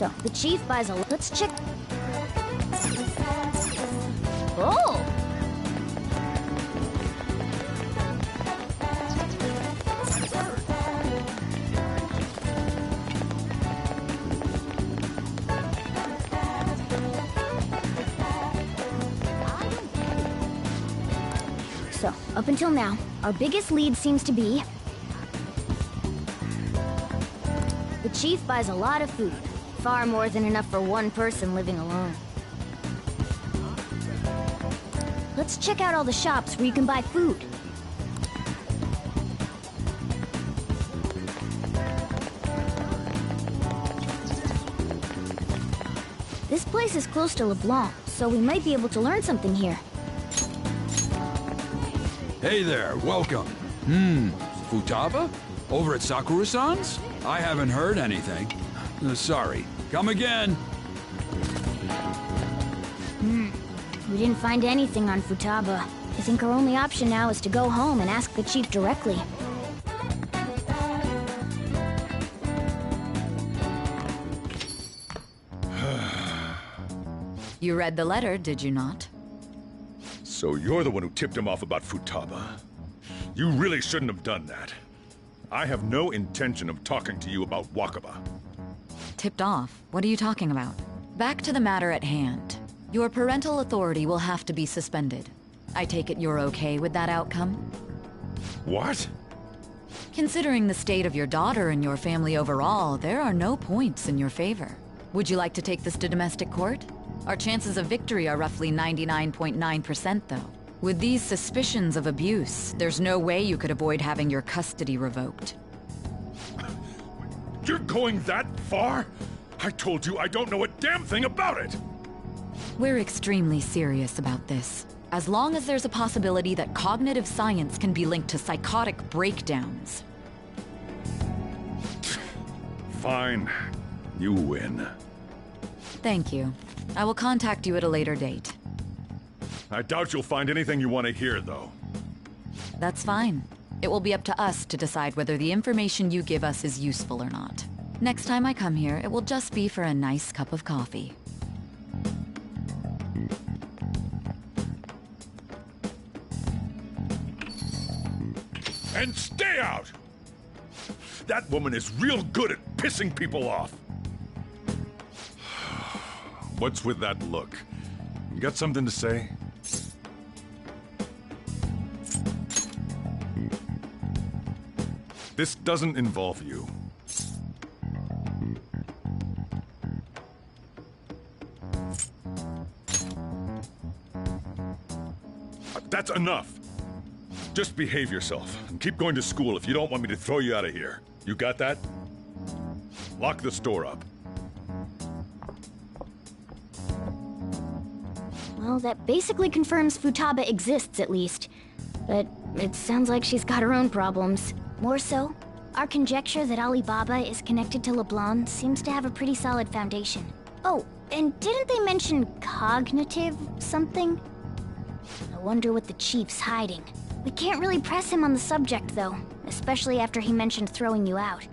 So, the chief buys a... Let's check... Oh! So, up until now, our biggest lead seems to be... the chief buys a lot of food. Far more than enough for one person living alone. Let's check out all the shops where you can buy food. This place is close to LeBlanc, so we might be able to learn something here. Hey there, welcome. Futaba? Over at Sakura-san's? I haven't heard anything. Sorry. Come again. We didn't find anything on Futaba. I think our only option now is to go home and ask the chief directly. You read the letter, did you not? So you're the one who tipped him off about Futaba. You really shouldn't have done that. I have no intention of talking to you about Wakaba. Tipped off? What are you talking about? Back to the matter at hand. Your parental authority will have to be suspended. I take it you're okay with that outcome? What? Considering the state of your daughter and your family overall, there are no points in your favor. Would you like to take this to domestic court? Our chances of victory are roughly 99.9%, though. With these suspicions of abuse, there's no way you could avoid having your custody revoked. You're going that far? I told you I don't know a damn thing about it! We're extremely serious about this. As long as there's a possibility that cognitive science can be linked to psychotic breakdowns. Fine. You win. Thank you. I will contact you at a later date. I doubt you'll find anything you want to hear, though. That's fine. It will be up to us to decide whether the information you give us is useful or not. Next time I come here, it will just be for a nice cup of coffee. And stay out! That woman is real good at pissing people off. What's with that look? You got something to say? This doesn't involve you. That's enough. Just behave yourself and keep going to school if you don't want me to throw you out of here. You got that? Lock the store up. Well, that basically confirms Futaba exists, at least. But it sounds like she's got her own problems. More so, our conjecture that Alibaba is connected to LeBlanc seems to have a pretty solid foundation. Oh, and didn't they mention cognitive something? I wonder what the chief's hiding. We can't really press him on the subject, though, especially after he mentioned throwing you out.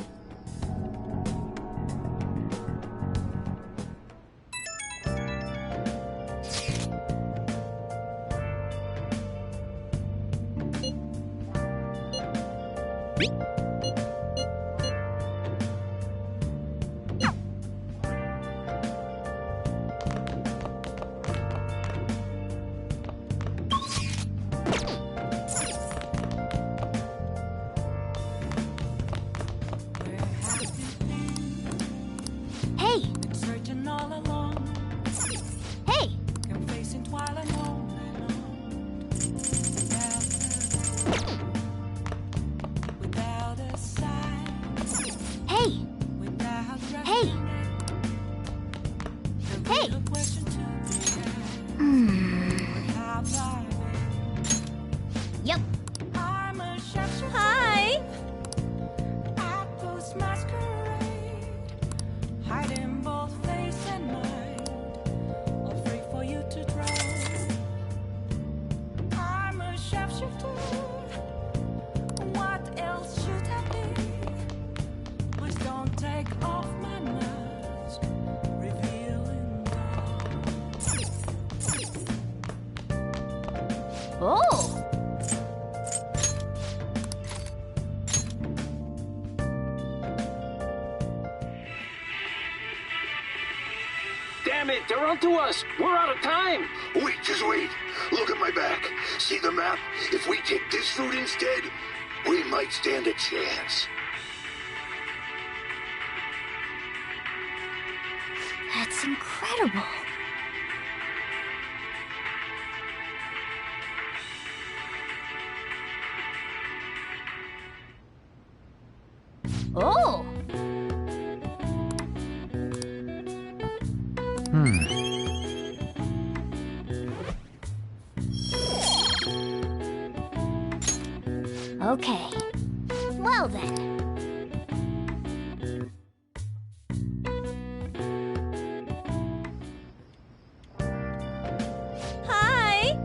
Yep. Hi. Hiding both face and mind, all free for you to draw. I'm a sharpshooter. What else should I be? Please don't take off my mask. Oh! Damn it, they're onto us. We're out of time. Wait, just wait. Look at my back. See the map? If we take this route instead, we might stand a chance. That's incredible. Oh! Okay. Well then. Hi!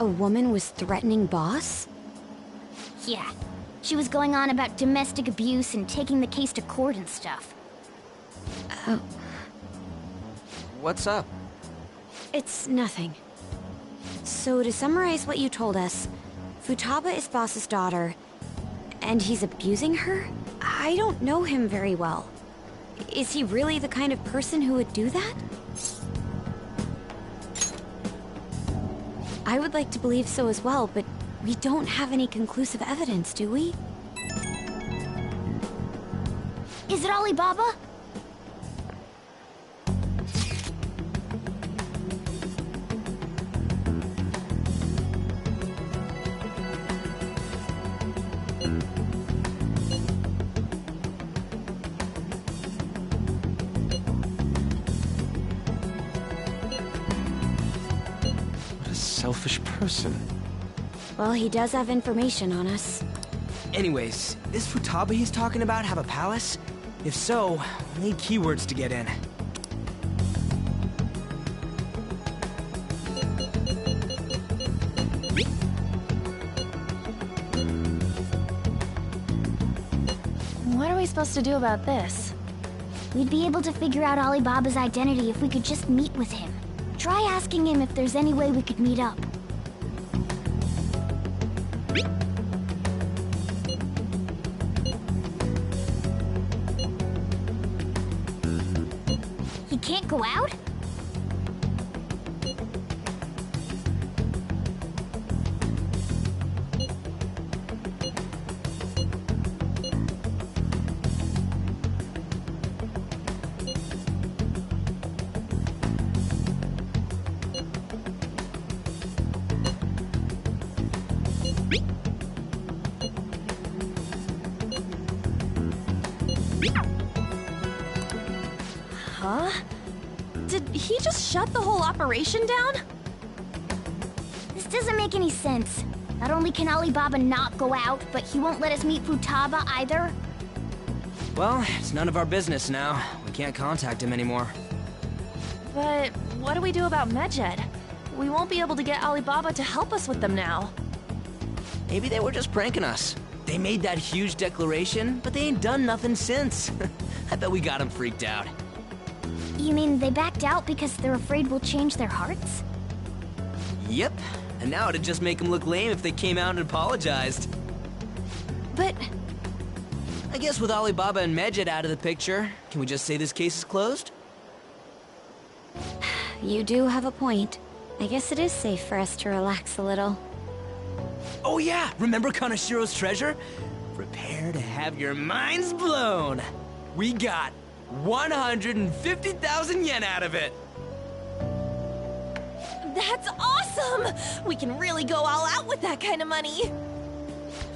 A woman was threatening Boss? Yeah. She was going on about domestic abuse and taking the case to court and stuff. Oh, What's up? it's nothing. So to summarize what you told us, Futaba is Boss's daughter, and he's abusing her? I don't know him very well. Is he really the kind of person who would do that? I would like to believe so as well, but we don't have any conclusive evidence, do we? Is it Alibaba? What a selfish person. Well, he does have information on us. Anyways, does Futaba he's talking about have a palace? If so, we need keywords to get in. What are we supposed to do about this? We'd be able to figure out Alibaba's identity if we could just meet with him. Try asking him if there's any way we could meet up. He can't go out? Huh? Did he just shut the whole operation down? This doesn't make any sense. Not only can Alibaba not go out, but he won't let us meet Futaba either. Well, it's none of our business now. We can't contact him anymore. But what do we do about Medjed? We won't be able to get Alibaba to help us with them now. Maybe they were just pranking us. They made that huge declaration, but they ain't done nothing since. I bet we got him freaked out. You mean they backed out because they're afraid we'll change their hearts? Yep. And now it'd just make them look lame if they came out and apologized. But I guess with Alibaba and Medjed out of the picture, can we just say this case is closed? You do have a point. I guess it is safe for us to relax a little. Oh yeah, remember Kanashiro's treasure? Prepare to have your minds blown. We got 150,000 yen out of it. that's awesome! We can really go all out with that kind of money.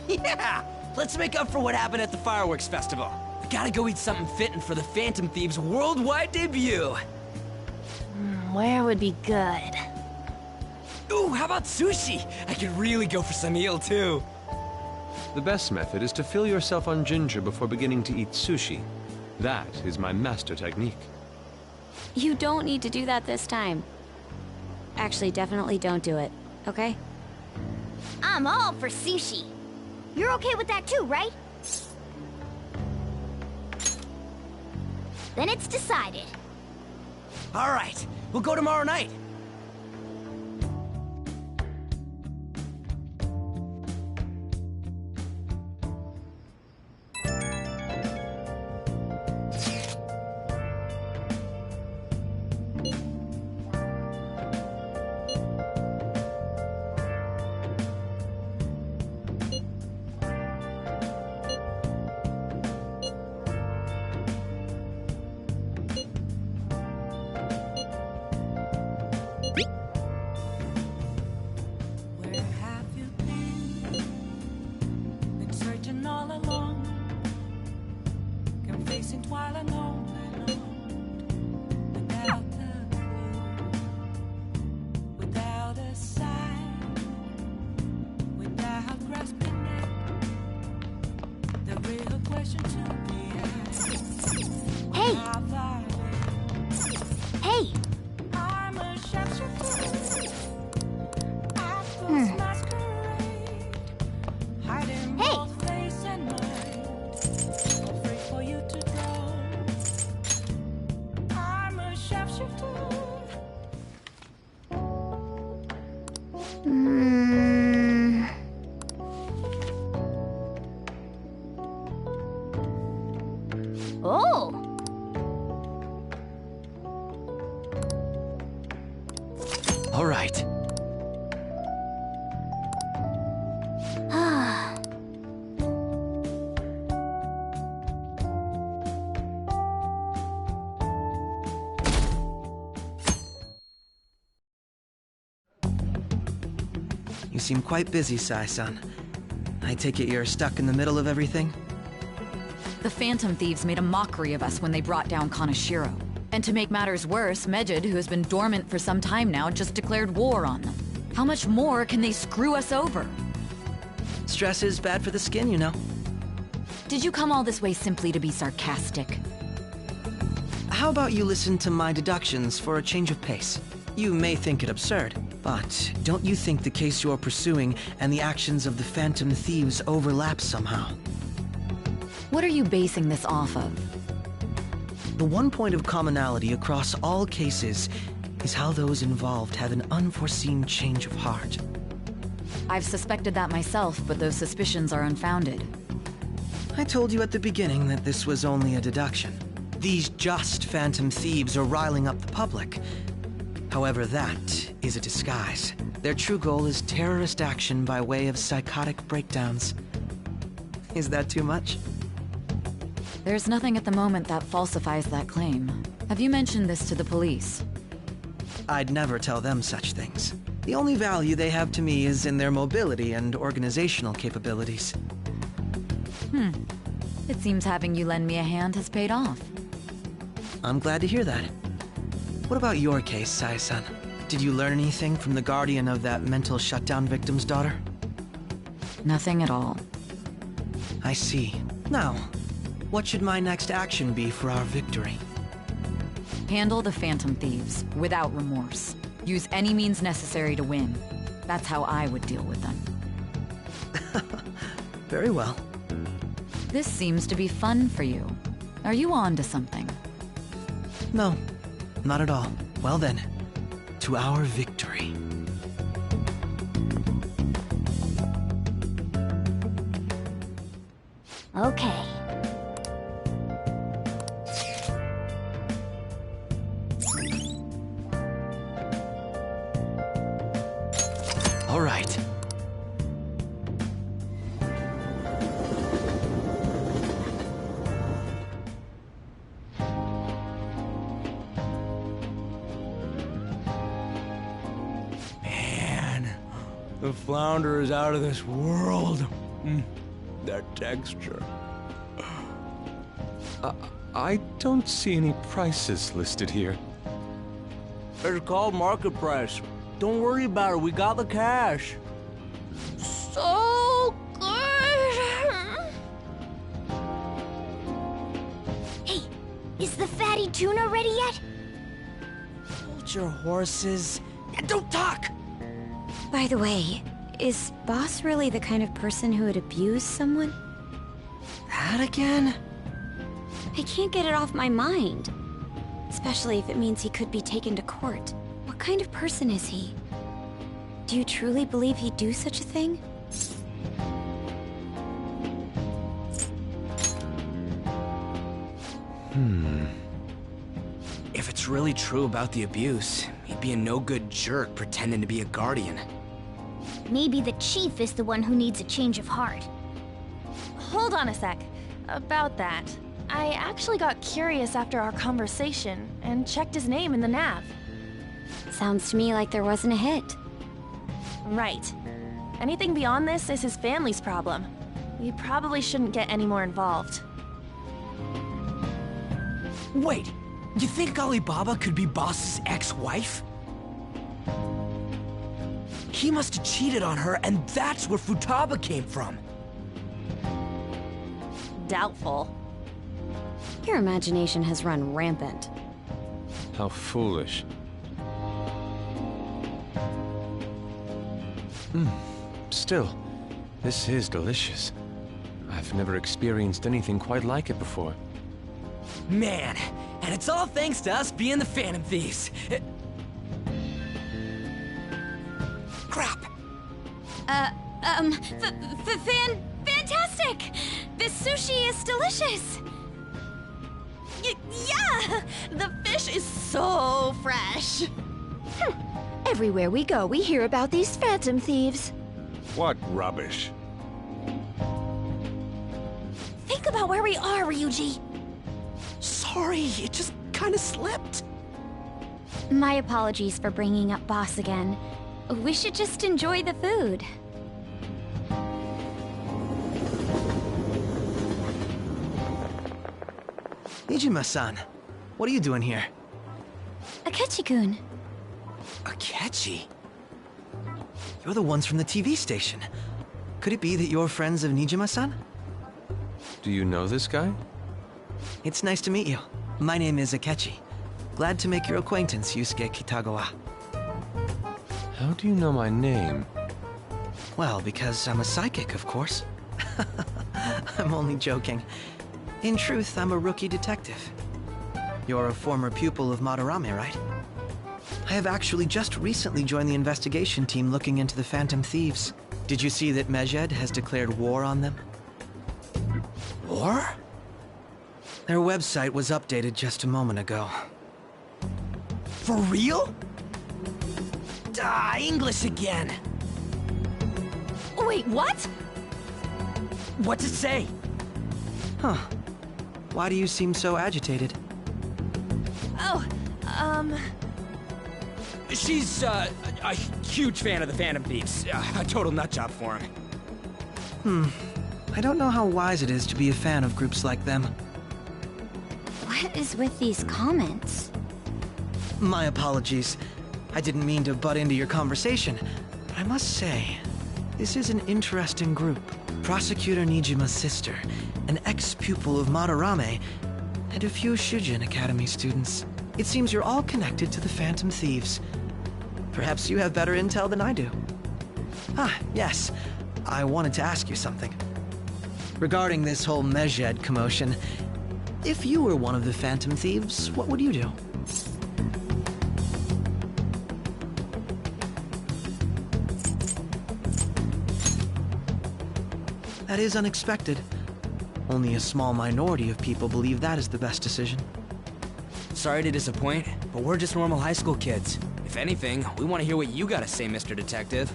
Yeah, let's make up for what happened at the fireworks festival. We gotta go eat something fitting for the Phantom Thieves' worldwide debut. Where would be good? Ooh, how about sushi? I could really go for some eel too. The best method is to fill yourself on ginger before beginning to eat sushi. That is my master technique. You don't need to do that this time. Actually, definitely don't do it, okay? I'm all for sushi. You're okay with that too, right? Then it's decided. All right, we'll go tomorrow night. Where have you been? Been searching all along, confessing while alone, without a clue, without a sign, without grasping it. The real question to be asked. Hey! Have I Hey! I'm a shapeshifter. Apples masquerade. Hiding Hey! both face and mind. Afraid for you to know. I'm a shapeshifter. Oh! All right. You seem quite busy, Sai-san. I take it you're stuck in the middle of everything? The Phantom Thieves made a mockery of us when they brought down Kaneshiro. And to make matters worse, Medjed, who has been dormant for some time now, just declared war on them. How much more can they screw us over? Stress is bad for the skin, you know. Did you come all this way simply to be sarcastic? How about you listen to my deductions for a change of pace? You may think it absurd, but don't you think the case you're pursuing and the actions of the Phantom Thieves overlap somehow? What are you basing this off of? The one point of commonality across all cases is how those involved have an unforeseen change of heart. I've suspected that myself, but those suspicions are unfounded. I told you at the beginning that this was only a deduction. These just Phantom Thieves are riling up the public. However, that is a disguise. Their true goal is terrorist action by way of psychotic breakdowns. Is that too much? There's nothing at the moment that falsifies that claim. Have you mentioned this to the police? I'd never tell them such things. The only value they have to me is in their mobility and organizational capabilities. It seems having you lend me a hand has paid off. I'm glad to hear that. What about your case, Sai-san? Did you learn anything from the guardian of that mental shutdown victim's daughter? Nothing at all. I see. Now, what should my next action be for our victory? Handle the Phantom Thieves, without remorse. Use any means necessary to win. That's how I would deal with them. Very well. This seems to be fun for you. Are you on to something? No, not at all. Well then, to our victory. Okay. All right. Man, the flounder is out of this world. That texture. I don't see any prices listed here. It's called market price. Don't worry about it, we got the cash. So good! Hey, is the fatty tuna ready yet? Hold your horses. And don't talk! By the way, is Boss really the kind of person who would abuse someone? That again? I can't get it off my mind. Especially if it means he could be taken to court. What kind of person is he? Do you truly believe he'd do such a thing? If it's really true about the abuse, he'd be a no-good jerk pretending to be a guardian. Maybe the chief is the one who needs a change of heart. Hold on a sec. About that, I actually got curious after our conversation and checked his name in the nav. Sounds to me like there wasn't a hit. Right. Anything beyond this is his family's problem. We probably shouldn't get any more involved. Wait, you think Alibaba could be Boss's ex-wife? He must have cheated on her, and that's where Futaba came from. Doubtful. Your imagination has run rampant. How foolish. Still, this is delicious. I've never experienced anything quite like it before. Man, and it's all thanks to us being the Phantom Thieves. Crap. Fantastic! This sushi is delicious! Yeah! The fish is so fresh! Everywhere we go, we hear about these phantom thieves. What rubbish. Think about where we are, Ryuji. Sorry, it just kinda slipped. My apologies for bringing up Boss again. We should just enjoy the food. Nijima-san, what are you doing here? Akechi-kun. Akechi? You're the ones from the TV station. Could it be that you're friends of Nijima-san? Do you know this guy? It's nice to meet you. My name is Akechi. Glad to make your acquaintance, Yusuke Kitagawa. How do you know my name? Well, because I'm a psychic, of course. I'm only joking. In truth, I'm a rookie detective. You're a former pupil of Madarame, right? I have actually just recently joined the investigation team looking into the Phantom Thieves. Did you see that Medjed has declared war on them? War? Their website was updated just a moment ago. For real? English again. Wait, what? What's it say? Huh. Why do you seem so agitated? Oh, She's, a huge fan of the Phantom Thieves. A total nutjob for him. I don't know how wise it is to be a fan of groups like them. What is with these comments? My apologies. I didn't mean to butt into your conversation, but I must say, this is an interesting group. Prosecutor Nijima's sister, an ex-pupil of Madarame, and a few Shujin Academy students. It seems you're all connected to the Phantom Thieves. Perhaps you have better intel than I do. Ah, yes. I wanted to ask you something. Regarding this whole Medjed commotion, if you were one of the Phantom Thieves, what would you do? That is unexpected. Only a small minority of people believe that is the best decision. Sorry to disappoint, but we're just normal high school kids. If anything, we want to hear what you gotta say, Mr. Detective.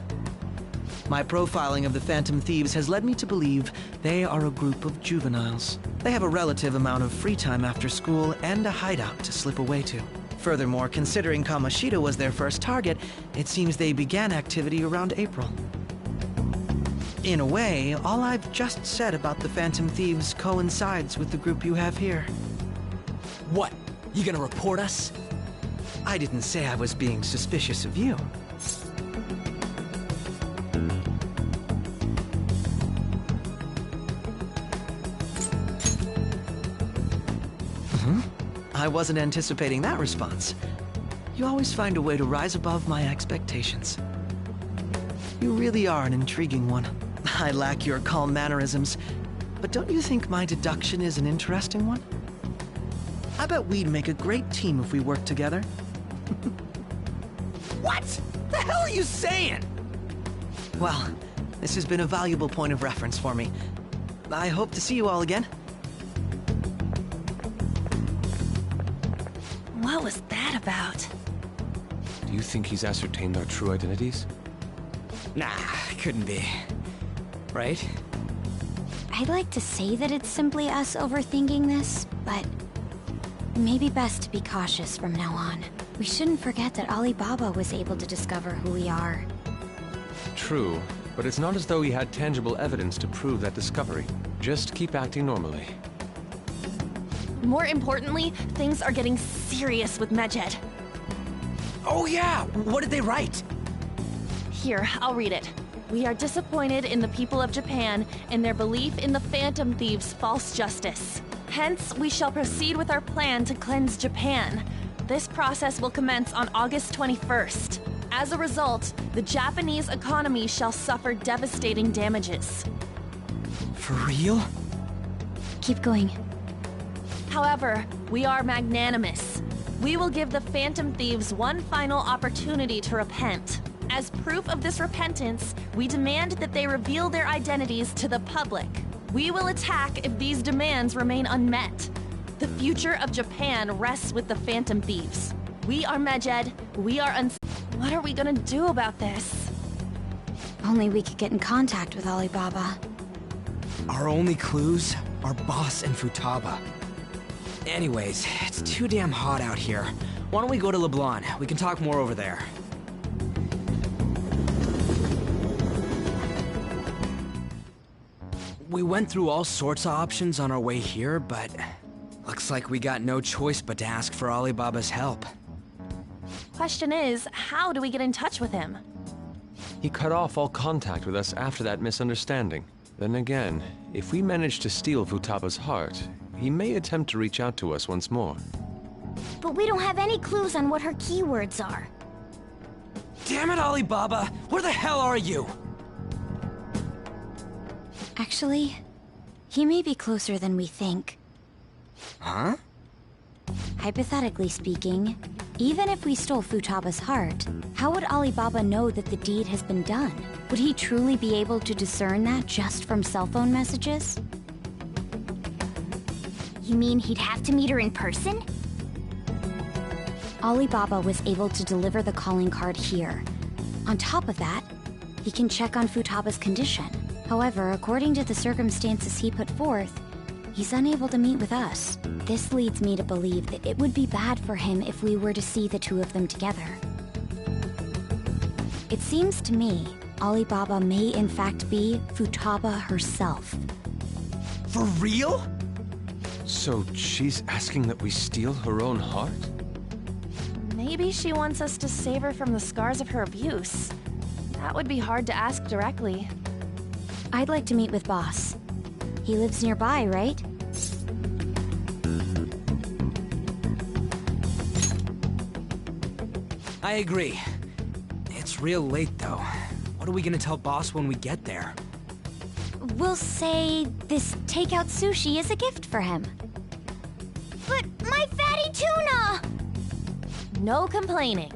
My profiling of the Phantom Thieves has led me to believe they are a group of juveniles. They have a relative amount of free time after school and a hideout to slip away to. Furthermore, considering Kamoshida was their first target, it seems they began activity around April. In a way, all I've just said about the Phantom Thieves coincides with the group you have here. What? You gonna report us? I didn't say I was being suspicious of you. I wasn't anticipating that response. You always find a way to rise above my expectations. You really are an intriguing one. I lack your calm mannerisms, but don't you think my deduction is an interesting one? I bet we'd make a great team if we worked together. What? The hell are you saying? Well, this has been a valuable point of reference for me. I hope to see you all again. What was that about? Do you think he's ascertained our true identities? Nah, couldn't be. Right? I'd like to say that it's simply us overthinking this, but maybe best to be cautious from now on. We shouldn't forget that Alibaba was able to discover who we are. True, but it's not as though he had tangible evidence to prove that discovery. Just keep acting normally. More importantly, things are getting serious with Medjed. Oh yeah, what did they write? Here, I'll read it. We are disappointed in the people of Japan and their belief in the Phantom Thieves' false justice. Hence, we shall proceed with our plan to cleanse Japan. This process will commence on August 21st. As a result, the Japanese economy shall suffer devastating damages. For real? Keep going. However, we are magnanimous. We will give the Phantom Thieves one final opportunity to repent. As proof of this repentance, we demand that they reveal their identities to the public. We will attack if these demands remain unmet. The future of Japan rests with the Phantom Thieves. We are Medjed. We are What are we gonna do about this? Only we could get in contact with Alibaba. Our only clues are Boss and Futaba. Anyways, it's too damn hot out here. Why don't we go to LeBlanc? We can talk more over there. We went through all sorts of options on our way here, but looks like we got no choice but to ask for Alibaba's help. Question is, how do we get in touch with him? He cut off all contact with us after that misunderstanding. Then again, if we manage to steal Futaba's heart, he may attempt to reach out to us once more. But we don't have any clues on what her keywords are. Damn it, Alibaba! Where the hell are you? Actually, he may be closer than we think. Huh? Hypothetically speaking, even if we stole Futaba's heart, how would Alibaba know that the deed has been done? Would he truly be able to discern that just from cell phone messages? You mean he'd have to meet her in person? Alibaba was able to deliver the calling card here. On top of that, he can check on Futaba's condition. However, according to the circumstances he put forth, he's unable to meet with us. This leads me to believe that it would be bad for him if we were to see the two of them together. It seems to me Alibaba may in fact be Futaba herself. For real? So she's asking that we steal her own heart? Maybe she wants us to save her from the scars of her abuse. That would be hard to ask directly. I'd like to meet with Boss. He lives nearby, right? I agree. It's real late, though. What are we gonna tell Boss when we get there? We'll say this takeout sushi is a gift for him. But my fatty tuna! No complaining.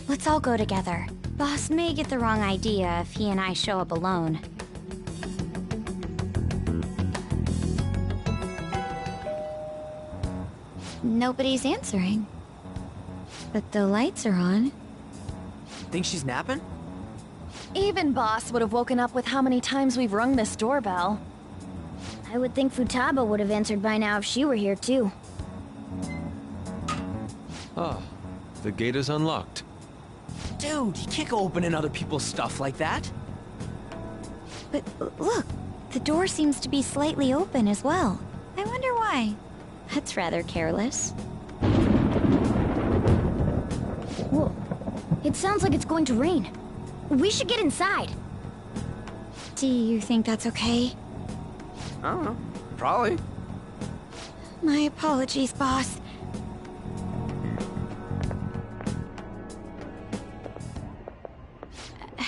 Let's all go together. Boss may get the wrong idea if he and I show up alone. Nobody's answering. But the lights are on. Think she's napping? Even Boss would have woken up with how many times we've rung this doorbell. I would think Futaba would have answered by now if she were here too. Ah, the gate is unlocked. Dude, you can't go opening other people's stuff like that. But look, the door seems to be slightly open as well. I wonder why. That's rather careless. Whoa. It sounds like it's going to rain. We should get inside. Do you think that's okay? I don't know. Probably. My apologies, boss.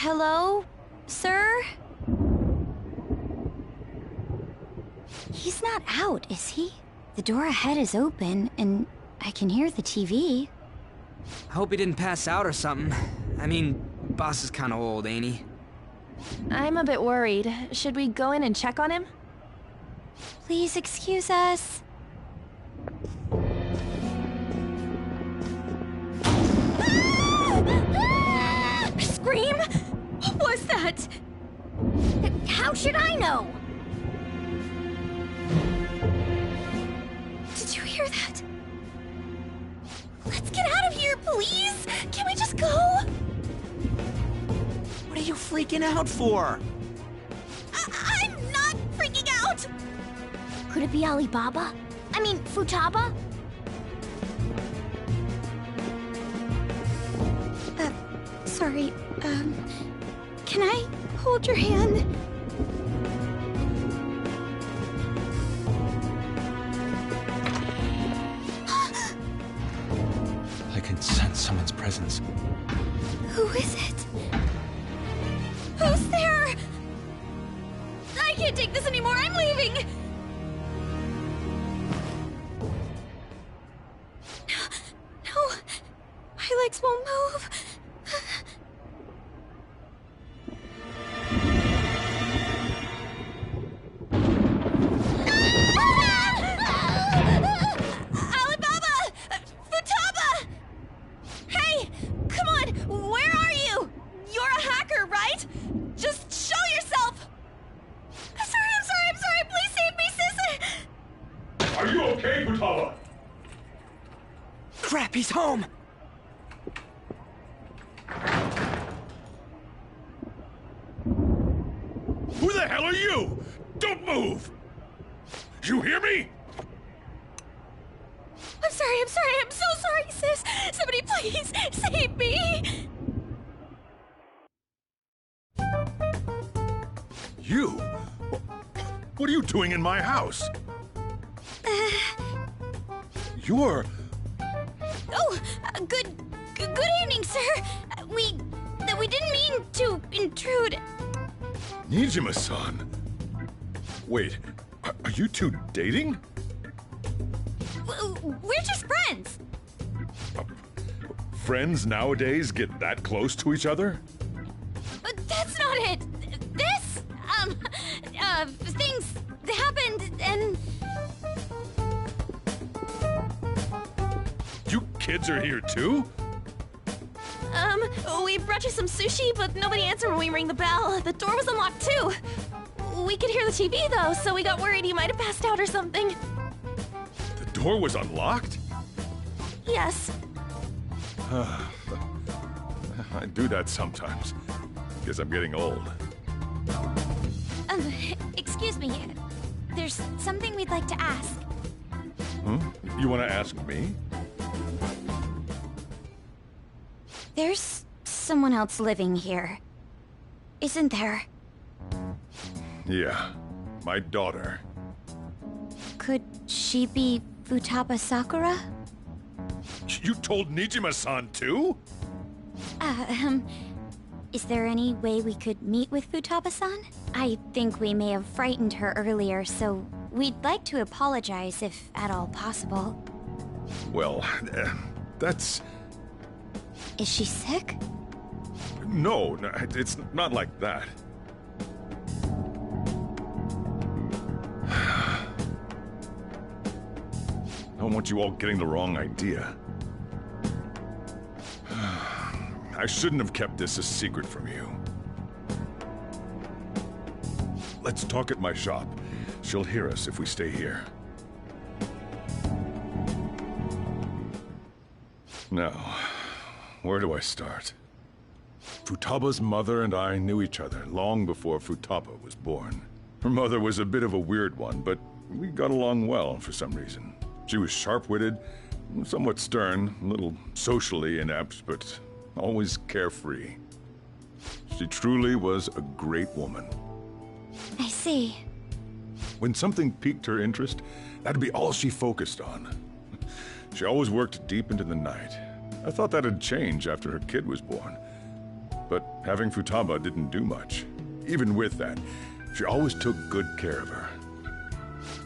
Hello, sir? He's not out, is he? The door ahead is open, and I can hear the TV. I hope he didn't pass out or something. I mean, boss is kinda old, ain't he? I'm a bit worried. Should we go in and check on him? Please excuse us. Scream? What was that? How should I know? Did you hear that? Let's get out of here, please! Can we just go? What are you freaking out for? I'm not freaking out! Could it be Alibaba? I mean, Futaba? Sorry, can I hold your hand? I can sense someone's presence. Who is it? Who's there? I can't take this anymore, I'm leaving! No, my legs won't move. Crap, he's home! Who the hell are you? Don't move! You hear me? I'm so sorry, sis! Somebody please save me! You? What are you doing in my house? You're... Oh, good evening, sir. We didn't mean to intrude. Nijima-san. Wait, are you two dating? We're just friends. Friends nowadays get that close to each other? But that's not it. This, things happened and... You kids are here too? We brought you some sushi, but nobody answered when we rang the bell. The door was unlocked too. We could hear the TV though, so we got worried he might have passed out or something. The door was unlocked? Yes. I do that sometimes. Guess I'm getting old. Excuse me. There's something we'd like to ask. You want to ask me? There's someone else living here, isn't there? Yeah, my daughter. Could she be Futaba Sakura? You told Nijima-san too? Is there any way we could meet with Futaba-san? I think we may have frightened her earlier, so we'd like to apologize if at all possible. Well, that's... Is she sick? No, it's not like that. I don't want you all getting the wrong idea. I shouldn't have kept this a secret from you. Let's talk at my shop. She'll hear us if we stay here. Now, where do I start? Futaba's mother and I knew each other long before Futaba was born. Her mother was a bit of a weird one, but we got along well for some reason. She was sharp-witted, somewhat stern, a little socially inept, but always carefree. She truly was a great woman. I see. When something piqued her interest, that'd be all she focused on. She always worked deep into the night. I thought that'd change after her kid was born. But having Futaba didn't do much. Even with that, she always took good care of her.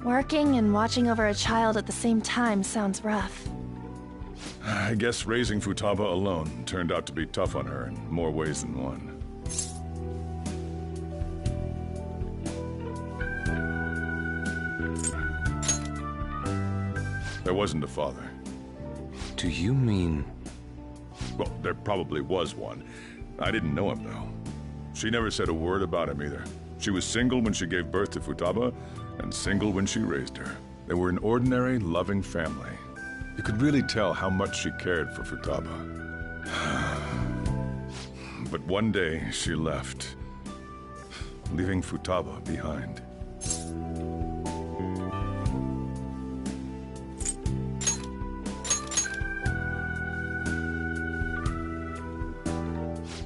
Working and watching over a child at the same time sounds rough. I guess raising Futaba alone turned out to be tough on her in more ways than one. There wasn't a father. Do you mean... Well, there probably was one. I didn't know him, though. She never said a word about him either. She was single when she gave birth to Futaba, and single when she raised her. They were an ordinary, loving family. You could really tell how much she cared for Futaba. But one day, she left, leaving Futaba behind.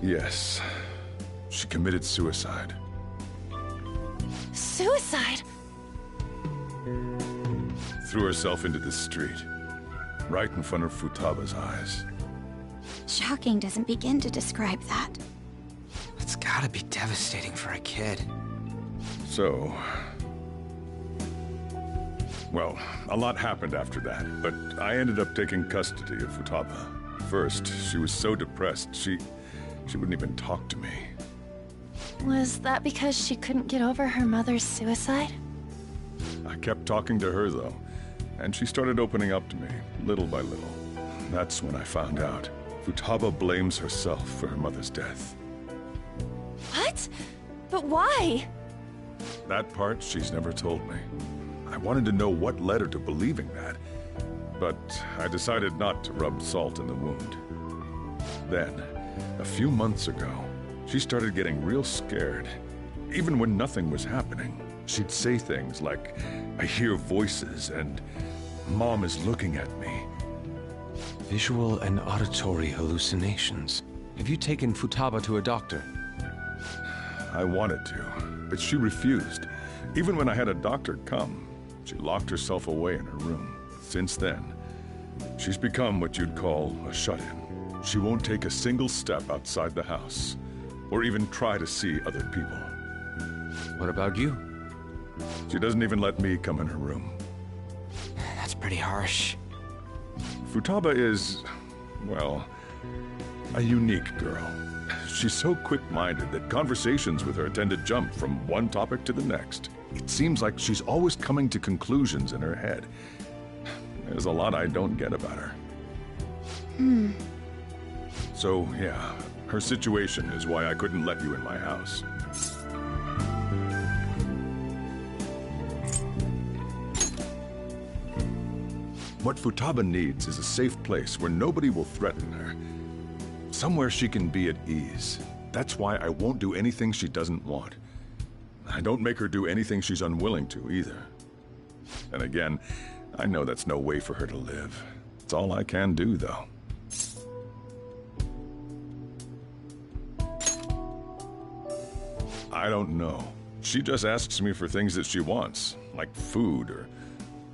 Yes, she committed suicide. Suicide? Threw herself into the street, right in front of Futaba's eyes. Shocking doesn't begin to describe that. It's gotta be devastating for a kid. So... Well, a lot happened after that, but I ended up taking custody of Futaba. First, she was so depressed, she wouldn't even talk to me. Was that because she couldn't get over her mother's suicide? I kept talking to her, though, and she started opening up to me, little by little. That's when I found out. Futaba blames herself for her mother's death. What? But why? That part she's never told me. I wanted to know what led her to believing that, but I decided not to rub salt in the wound. Then, a few months ago, she started getting real scared. Even when nothing was happening, she'd say things like, "I hear voices," and "Mom is looking at me." Visual and auditory hallucinations. Have you taken Futaba to a doctor? I wanted to, but she refused. Even when I had a doctor come, she locked herself away in her room. Since then, she's become what you'd call a shut-in. She won't take a single step outside the house, or even try to see other people. What about you? She doesn't even let me come in her room. That's pretty harsh. Futaba is, well, a unique girl. She's so quick-minded that conversations with her tend to jump from one topic to the next. It seems like she's always coming to conclusions in her head. There's a lot I don't get about her. So, yeah, her situation is why I couldn't let you in my house. What Futaba needs is a safe place where nobody will threaten her. Somewhere she can be at ease. That's why I won't do anything she doesn't want. I don't make her do anything she's unwilling to, either. And again, I know that's no way for her to live. It's all I can do, though. I don't know. She just asks me for things that she wants, like food or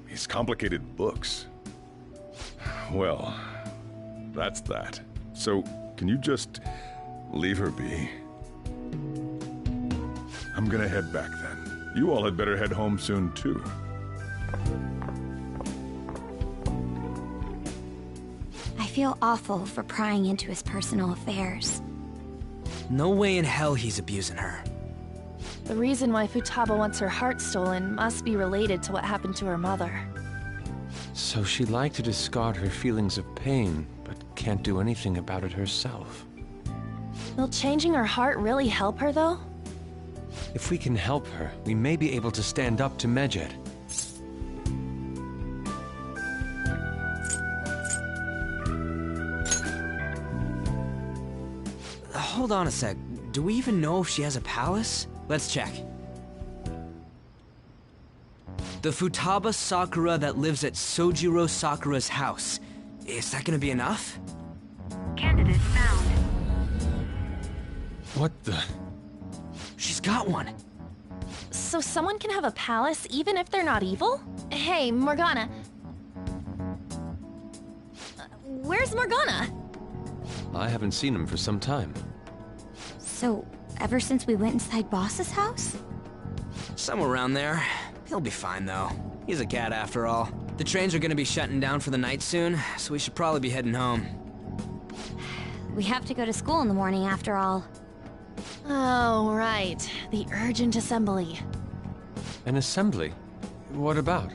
these complicated books. Well, that's that. So, can you just leave her be? I'm gonna head back then. You all had better head home soon, too. I feel awful for prying into his personal affairs. No way in hell he's abusing her. The reason why Futaba wants her heart stolen must be related to what happened to her mother. So she'd like to discard her feelings of pain, but can't do anything about it herself. Will changing her heart really help her, though? If we can help her, we may be able to stand up to Medjed. Hold on a sec. Do we even know if she has a palace? Let's check. The Futaba Sakura that lives at Sojiro Sakura's house. Is that gonna be enough? Candidate found. What the? She's got one. So someone can have a palace even if they're not evil? Hey, Morgana. Where's Morgana? I haven't seen him for some time. So, ever since we went inside Boss's house? Somewhere around there. He'll be fine, though. He's a cat after all. The trains are gonna be shutting down for the night soon, so we should probably be heading home. We have to go to school in the morning after all. Oh, right. The urgent assembly. An assembly? What about?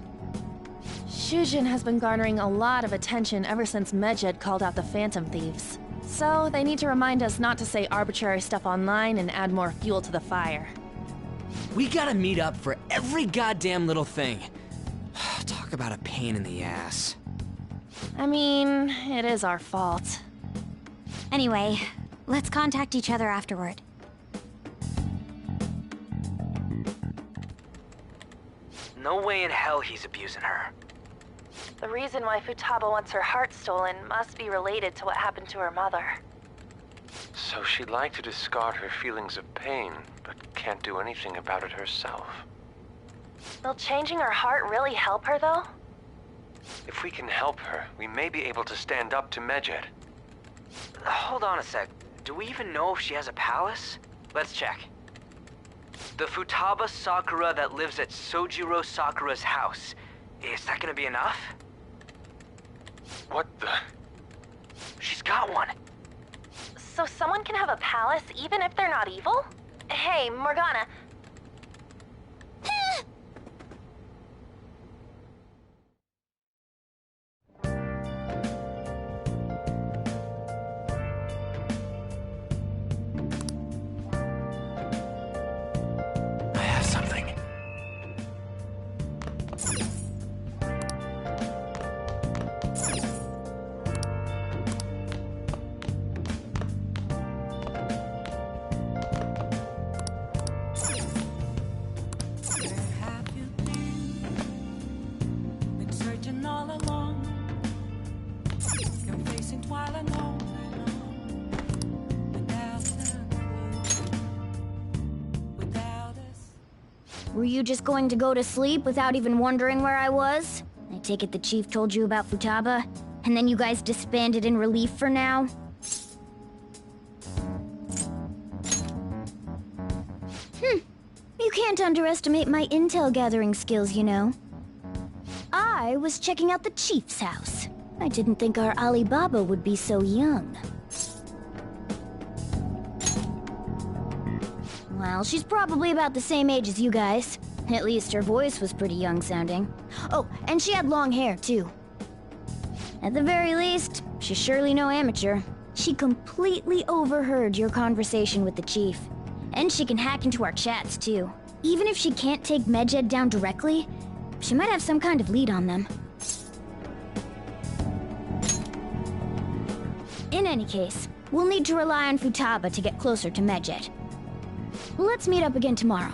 Shujin has been garnering a lot of attention ever since Medjed called out the Phantom Thieves. So, they need to remind us not to say arbitrary stuff online and add more fuel to the fire. We gotta meet up for every goddamn little thing. Talk about a pain in the ass. I mean, it is our fault. Anyway, let's contact each other afterward. No way in hell he's abusing her. The reason why Futaba wants her heart stolen must be related to what happened to her mother. So she'd like to discard her feelings of pain, but can't do anything about it herself. Will changing her heart really help her, though? If we can help her, we may be able to stand up to Medjed. Hold on a sec. Do we even know if she has a palace? Let's check. The Futaba Sakura that lives at Sojiro Sakura's house. Is that gonna be enough? What the? She's got one. So someone can have a palace even if they're not evil? Hey, Morgana. I have something. Were you just going to go to sleep without even wondering where I was? I take it the chief told you about Futaba, and then you guys disbanded in relief for now? You can't underestimate my intel gathering skills, you know. I was checking out the chief's house. I didn't think our Alibaba would be so young. Well, she's probably about the same age as you guys. At least her voice was pretty young sounding. Oh, and she had long hair, too. At the very least, she's surely no amateur. She completely overheard your conversation with the chief. And she can hack into our chats, too. Even if she can't take Medjed down directly, she might have some kind of lead on them. In any case, we'll need to rely on Futaba to get closer to Medjed. Let's meet up again tomorrow.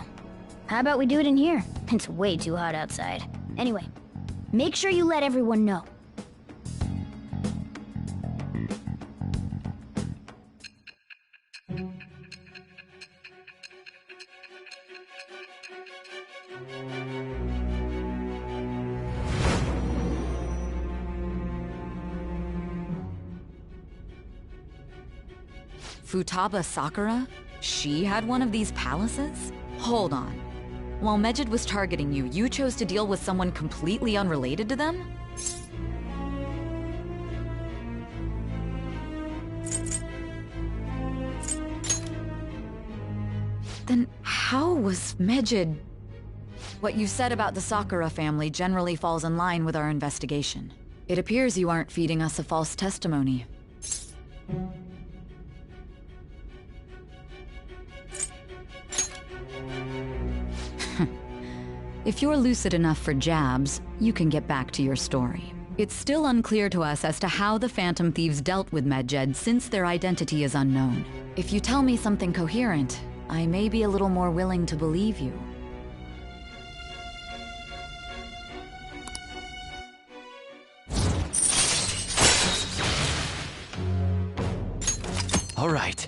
How about we do it in here? It's way too hot outside. Anyway, make sure you let everyone know. Futaba Sakura? She had one of these palaces? Hold on. While Medjed was targeting you, you chose to deal with someone completely unrelated to them? Then how was Medjed... What you said about the Sakura family generally falls in line with our investigation. It appears you aren't feeding us a false testimony. If you're lucid enough for jabs, you can get back to your story. It's still unclear to us as to how the Phantom Thieves dealt with Medjed since their identity is unknown. If you tell me something coherent, I may be a little more willing to believe you. All right.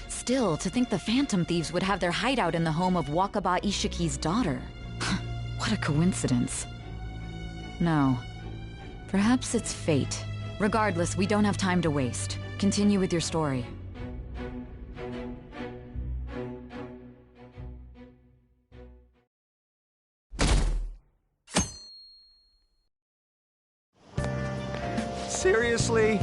Still, to think the Phantom Thieves would have their hideout in the home of Wakaba Ishiki's daughter. What a coincidence. No. Perhaps it's fate. Regardless, we don't have time to waste. Continue with your story. Seriously?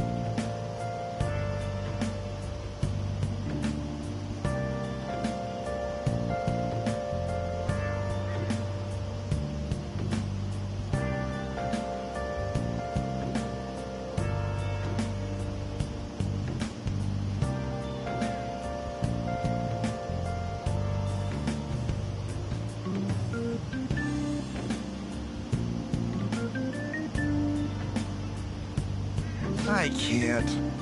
I can't.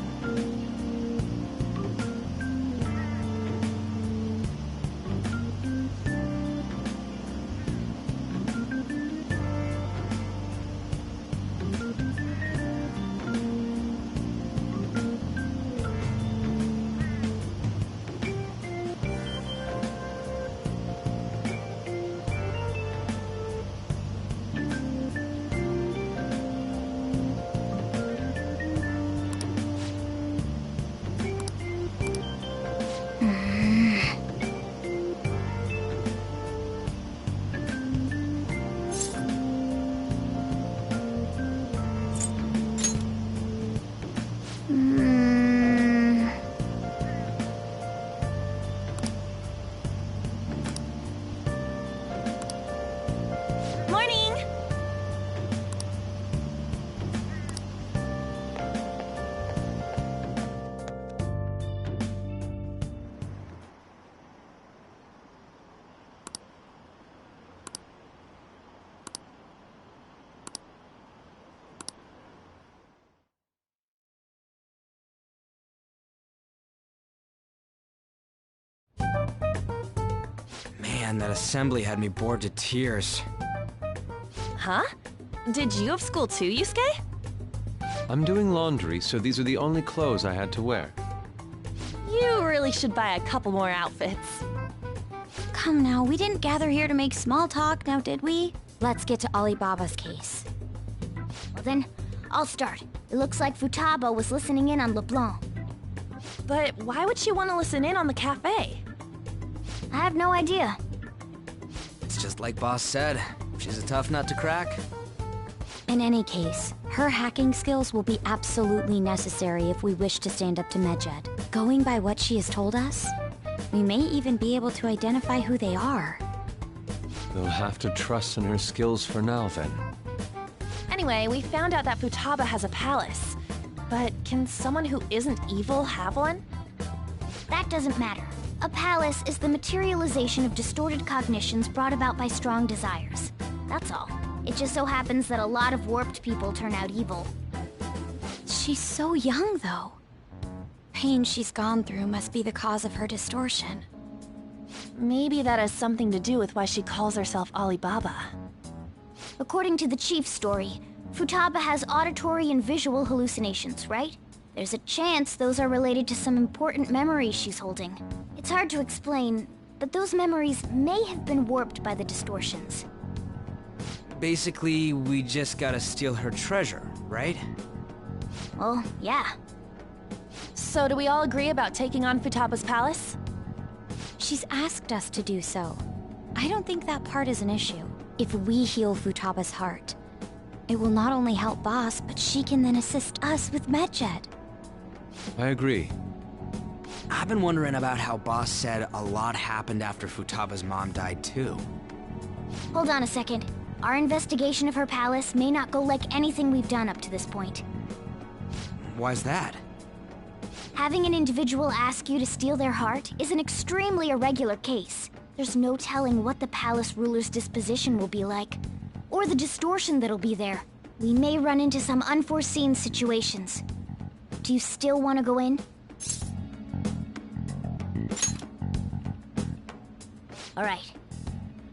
Morning! Man, that assembly had me bored to tears. Huh? Did you have school too, Yusuke? I'm doing laundry, so these are the only clothes I had to wear. You really should buy a couple more outfits. Come now, we didn't gather here to make small talk, now did we? Let's get to Alibaba's case. Well then, I'll start. It looks like Futaba was listening in on LeBlanc. But why would she want to listen in on the cafe? I have no idea. It's just like Boss said. She's a tough nut to crack. In any case, her hacking skills will be absolutely necessary if we wish to stand up to Medjed. Going by what she has told us, we may even be able to identify who they are. We'll have to trust in her skills for now, then. Anyway, we found out that Futaba has a palace. But can someone who isn't evil have one? That doesn't matter. A palace is the materialization of distorted cognitions brought about by strong desires. That's all. It just so happens that a lot of warped people turn out evil. She's so young, though. Pain she's gone through must be the cause of her distortion. Maybe that has something to do with why she calls herself Alibaba. According to the chief's story, Futaba has auditory and visual hallucinations, right? There's a chance those are related to some important memories she's holding. It's hard to explain, but those memories may have been warped by the distortions. Basically, we just gotta steal her treasure, right? Well, yeah. So do we all agree about taking on Futaba's palace? She's asked us to do so. I don't think that part is an issue. If we heal Futaba's heart, it will not only help Boss, but she can then assist us with Medjed. I agree. I've been wondering about how Boss said a lot happened after Futaba's mom died, too. Hold on a second. Our investigation of her palace may not go like anything we've done up to this point. Why's that? Having an individual ask you to steal their heart is an extremely irregular case. There's no telling what the palace ruler's disposition will be like, or the distortion that'll be there. We may run into some unforeseen situations. Do you still want to go in? Alright.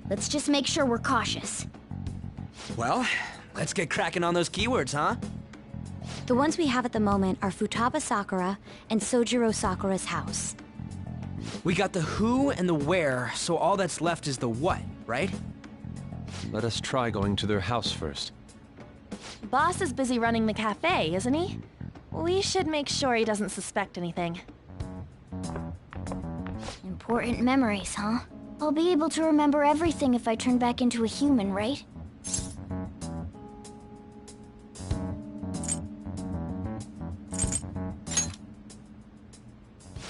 Let's just make sure we're cautious. Well, let's get cracking on those keywords, huh? The ones we have at the moment are Futaba Sakura and Sojiro Sakura's house. We got the who and the where, so all that's left is the what, right? Let us try going to their house first. Boss is busy running the cafe, isn't he? We should make sure he doesn't suspect anything. Important memories, huh? I'll be able to remember everything if I turn back into a human, right?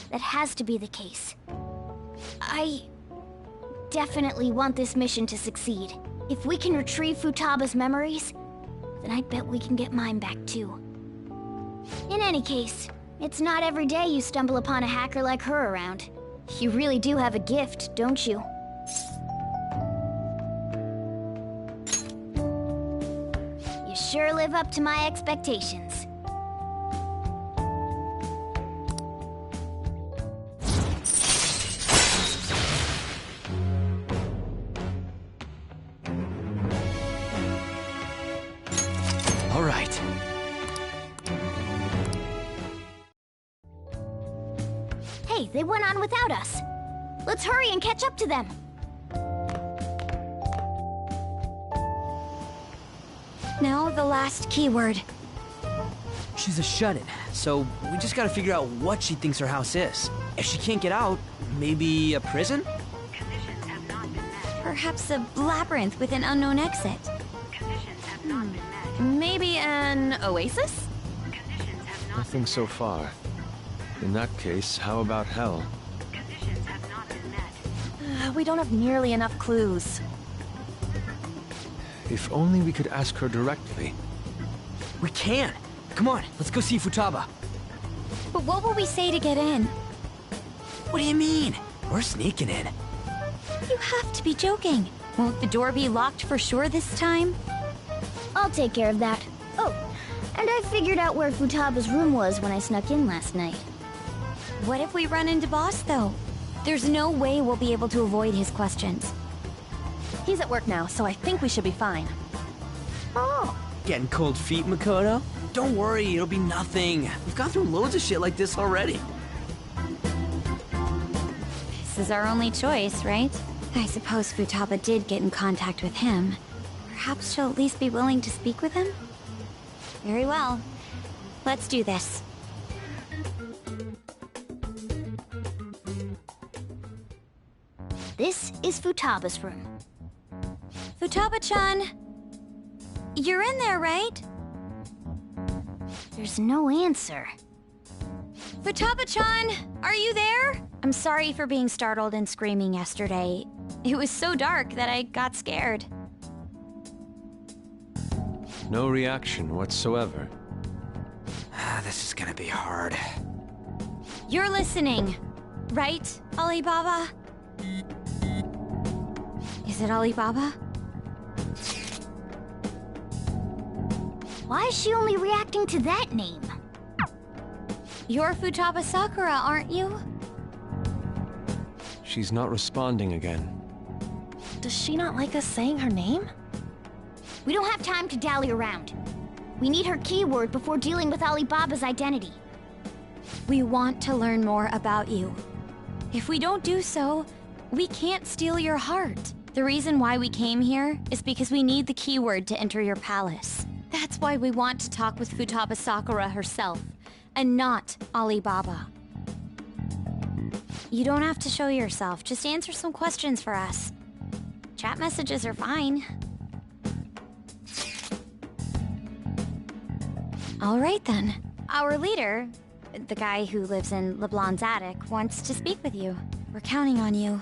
That has to be the case. I definitely want this mission to succeed. If we can retrieve Futaba's memories, then I bet we can get mine back too. In any case, it's not every day you stumble upon a hacker like her around. You really do have a gift, don't you? You sure live up to my expectations. All right. Hey, they went on without us. Let's hurry and catch up to them. Now the last keyword. She's a shut-in, so we just gotta figure out what she thinks her house is. If she can't get out, maybe a prison? Perhaps a labyrinth with an unknown exit. Maybe an oasis? Nothing so far. In that case, how about hell? We don't have nearly enough clues. If only we could ask her directly. We can! Come on, let's go see Futaba. But what will we say to get in? What do you mean? We're sneaking in. You have to be joking. Won't the door be locked for sure this time? I'll take care of that. Oh, and I figured out where Futaba's room was when I snuck in last night. What if we run into Boss, though? There's no way we'll be able to avoid his questions. He's at work now, so I think we should be fine. Oh. Getting cold feet, Makoto? Don't worry, it'll be nothing. We've gone through loads of shit like this already. This is our only choice, right? I suppose Futaba did get in contact with him. Perhaps she'll at least be willing to speak with him? Very well. Let's do this. This is Futaba's room. Futaba-chan! You're in there, right? There's no answer. Futaba-chan! Are you there? I'm sorry for being startled and screaming yesterday. It was so dark that I got scared. No reaction whatsoever. This is gonna be hard. You're listening, right, Alibaba? Is it Alibaba? Why is she only reacting to that name? You're Futaba Sakura, aren't you? She's not responding again. Does she not like us saying her name? We don't have time to dally around. We need her keyword before dealing with Alibaba's identity. We want to learn more about you. If we don't do so, we can't steal your heart. The reason why we came here is because we need the keyword to enter your palace. That's why we want to talk with Futaba Sakura herself, and not Alibaba. You don't have to show yourself, just answer some questions for us. Chat messages are fine. All right then. Our leader, the guy who lives in LeBlanc's attic, wants to speak with you. We're counting on you.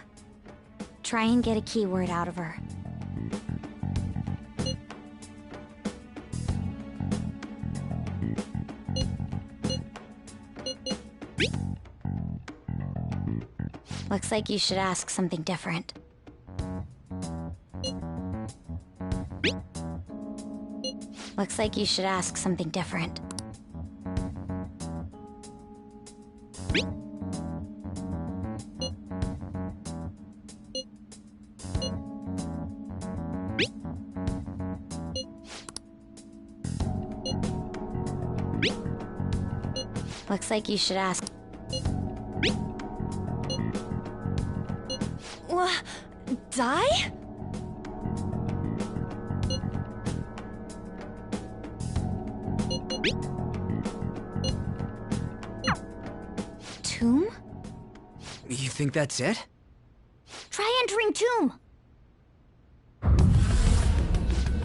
Try and get a keyword out of her. Looks like you should ask something different. Looks like you should ask something different. Looks like you should ask... Die? Tomb? You think that's it? Try entering tomb!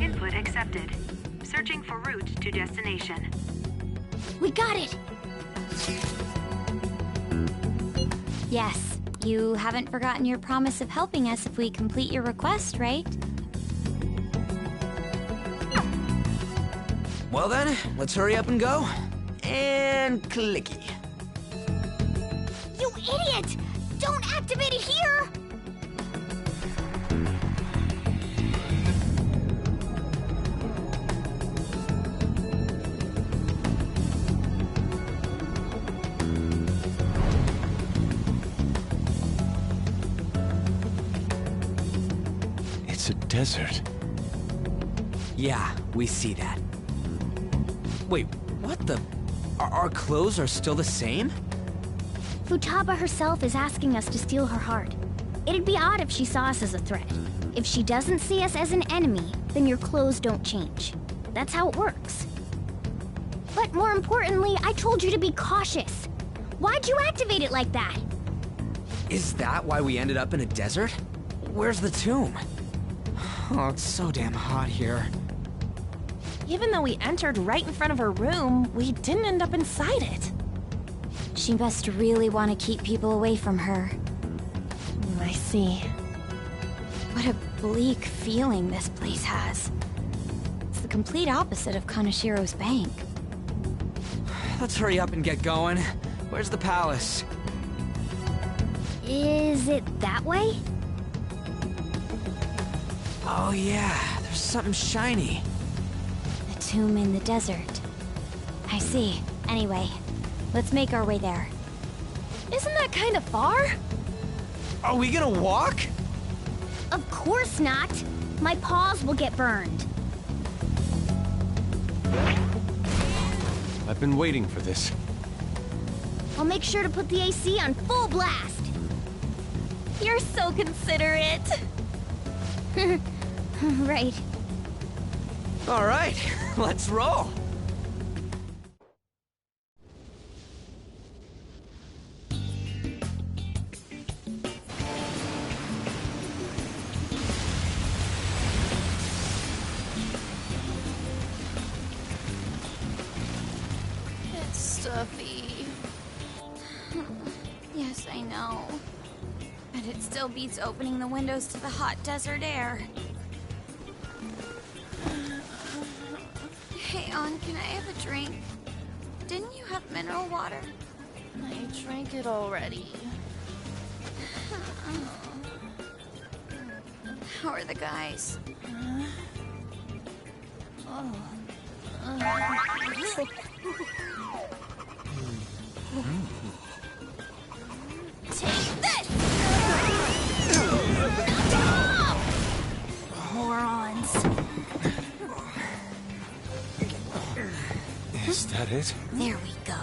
Input accepted. Searching for route to destination. We got it! Yes, you haven't forgotten your promise of helping us if we complete your request, right? Well then, let's hurry up and go. And clicky. You idiot! Don't activate it here! It's a desert. Yeah, we see that. Wait, what the? Our clothes are still the same? Futaba herself is asking us to steal her heart. It'd be odd if she saw us as a threat. If she doesn't see us as an enemy, then your clothes don't change. That's how it works. But more importantly, I told you to be cautious. Why'd you activate it like that? Is that why we ended up in a desert? Where's the tomb? Oh, it's so damn hot here. Even though we entered right in front of her room, we didn't end up inside it. She must really want to keep people away from her. I see. What a bleak feeling this place has. It's the complete opposite of Kanashiro's bank. Let's hurry up and get going. Where's the palace? Is it that way? Oh yeah, there's something shiny. The tomb in the desert. I see. Anyway, let's make our way there. Isn't that kind of far? Are we gonna walk? Of course not. My paws will get burned. I've been waiting for this. I'll make sure to put the AC on full blast. You're so considerate. Right. All right, let's roll. It's stuffy. Yes, I know. But it still beats opening the windows to the hot desert air. Hey, On, can I have a drink? Didn't you have mineral water? I drank it already. How are the guys? Take this! Morons. Is that it? There we go.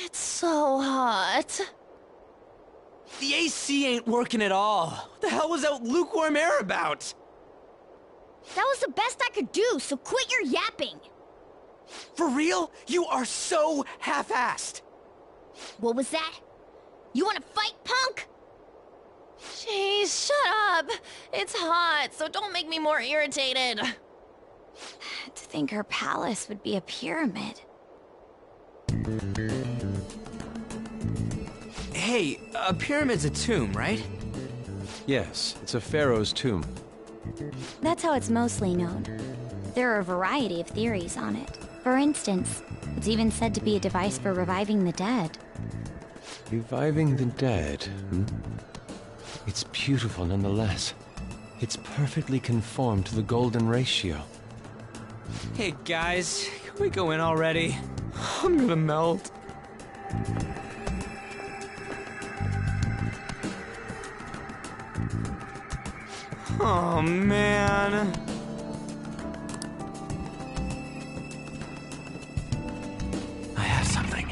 It's so hot. The AC ain't working at all. What the hell was that lukewarm air about? That was the best I could do, so quit your yapping. For real? You are so half-assed. What was that? You wanna fight, punk? Jeez, shut up. It's hot, so don't make me more irritated. To think her palace would be a pyramid. Hey, a pyramid's a tomb, right? Yes, it's a pharaoh's tomb. That's how it's mostly known. There are a variety of theories on it. For instance, it's even said to be a device for reviving the dead. Reviving the dead, hmm? It's beautiful nonetheless. It's perfectly conformed to the golden ratio. Hey guys, can we go in already? I'm gonna melt. Oh man. I have something.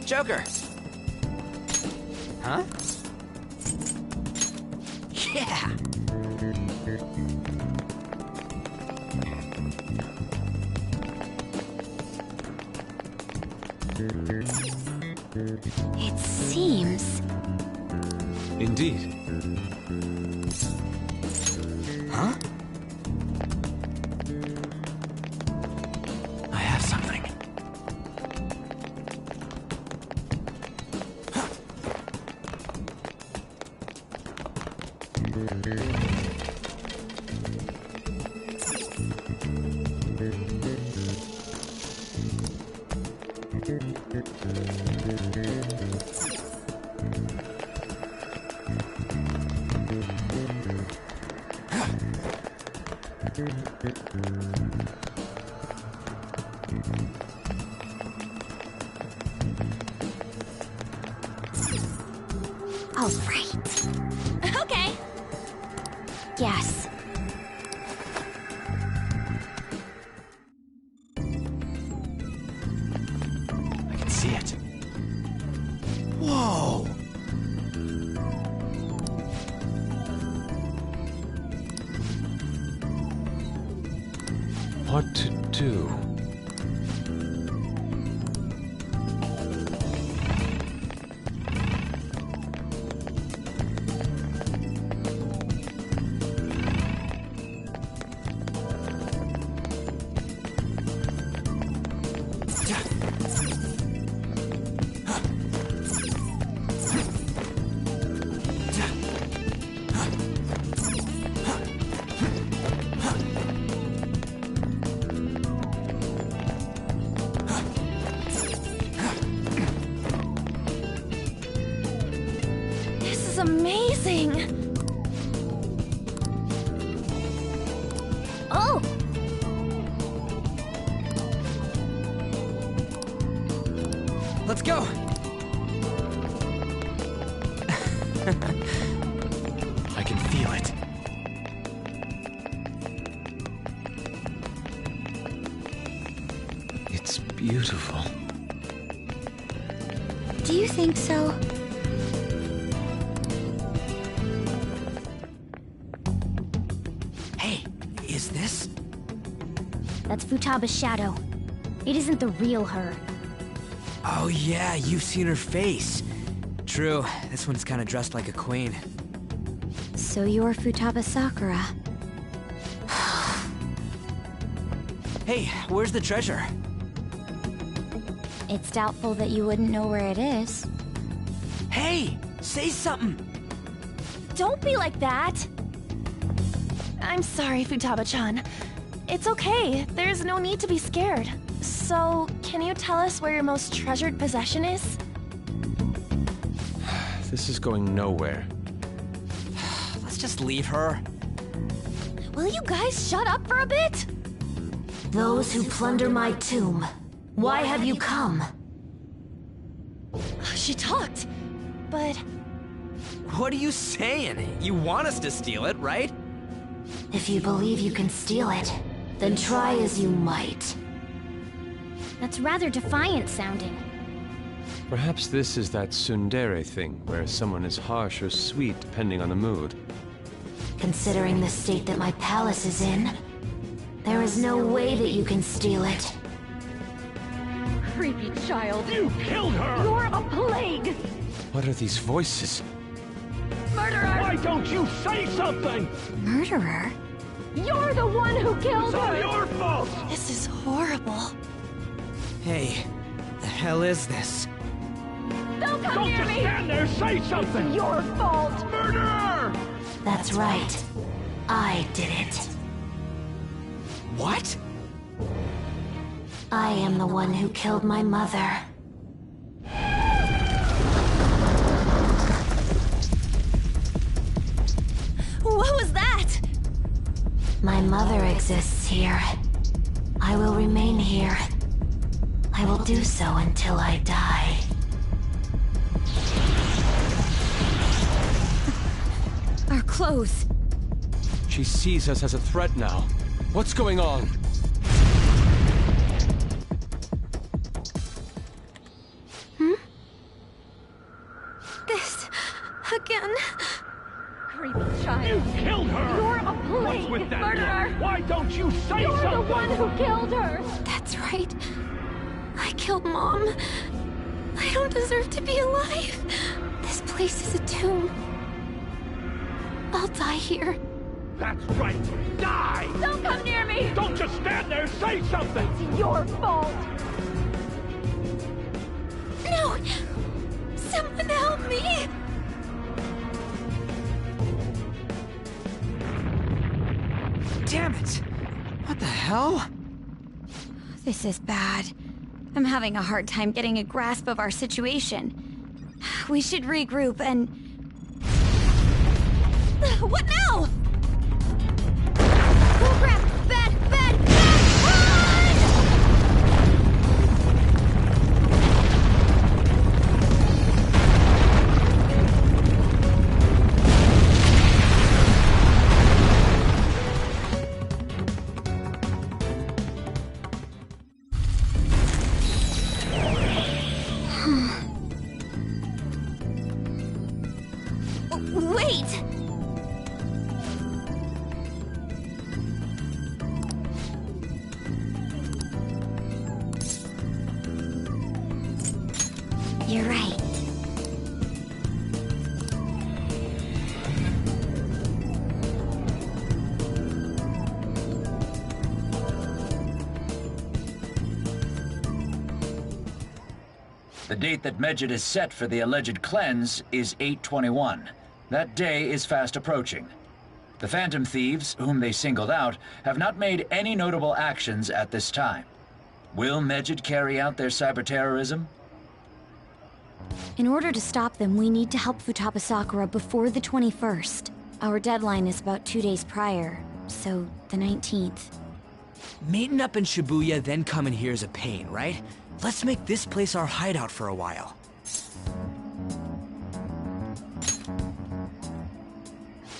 Joker. Huh? Yeah! It seems... Indeed. Huh? I have something. All right. Okay. Yes. I can see it. Whoa! What to do? This is amazing. Oh! Let's go! I can feel it. It's beautiful. Do you think so? Hey, is this? That's Futaba's shadow. It isn't the real her. Oh yeah, you've seen her face. True, this one's kinda dressed like a queen. So you're Futaba Sakura. Hey, where's the treasure? It's doubtful that you wouldn't know where it is. Hey, say something! Don't be like that. I'm sorry, Futaba-chan. It's okay. There's no need to be scared. So, can you tell us where your most treasured possession is? This is going nowhere. Let's just leave her. Will you guys shut up for a bit? Those who plunder my tomb, why have you come? She talked, but... What are you saying? You want us to steal it, right? If you believe you can steal it, then try as you might. That's rather defiant sounding. Perhaps this is that tsundere thing, where someone is harsh or sweet depending on the mood. Considering the state that my palace is in, there is no way that you can steal it. Creepy child. You killed her! You're a plague! What are these voices? Murderer! Why don't you say something? Murderer? You're the one who killed her! It's all your fault! This is horrible. Hey, the hell is this? Don't come near me! Don't just stand there, say something! It's your fault! Murderer! That's right. I did it. What? I am the one who killed my mother. What was that? My mother exists here. I will remain here. I will do so until I die. Our clothes. She sees us as a threat now. What's going on? This... again. Creepy child. You killed her! You're a plague, What's with that murderer! look? Why don't you say You're something? the one who killed her! That's right. I killed Mom. I don't deserve to be alive. This place is a tomb. I'll die here. That's right. Die! Don't come near me! Don't just stand there, say something! It's your fault! No! Someone help me! Damn it! What the hell? This is bad. I'm having a hard time getting a grasp of our situation. We should regroup and... What now? Oh crap! Bad! Bad! Bad! Wait! You're right. The date that Medjed is set for the alleged cleanse is 8/21. That day is fast approaching. The Phantom Thieves, whom they singled out, have not made any notable actions at this time. Will Medjed carry out their cyber-terrorism? In order to stop them, we need to help Futaba Sakura before the 21st. Our deadline is about 2 days prior, so the 19th. Meeting up in Shibuya, then coming here is a pain, right? Let's make this place our hideout for a while.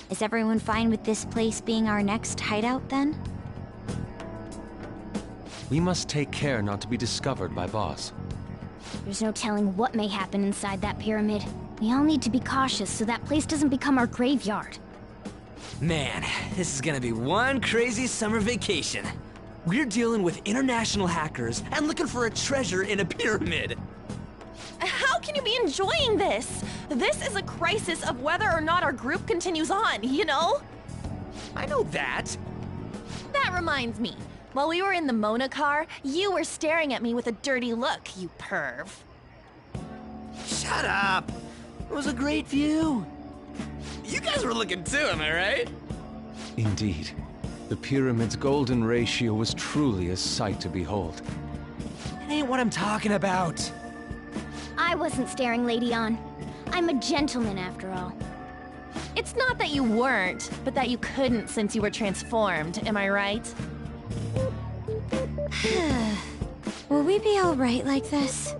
Is everyone fine with this place being our next hideout, then? We must take care not to be discovered by Boss. There's no telling what may happen inside that pyramid. We all need to be cautious so that place doesn't become our graveyard. Man, this is gonna be one crazy summer vacation. We're dealing with international hackers and looking for a treasure in a pyramid. How can you be enjoying this? This is a crisis of whether or not our group continues on, you know? I know that. That reminds me. While we were in the Mona car, you were staring at me with a dirty look, you perv. Shut up! It was a great view. You guys were looking too, am I right? Indeed. The pyramid's golden ratio was truly a sight to behold. That ain't what I'm talking about. I wasn't staring, Lady On. I'm a gentleman, after all. It's not that you weren't, but that you couldn't since you were transformed, am I right? Will we be alright like this?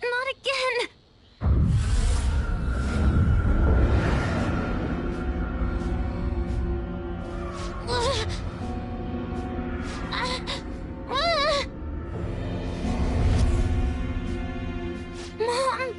Not again! Mom!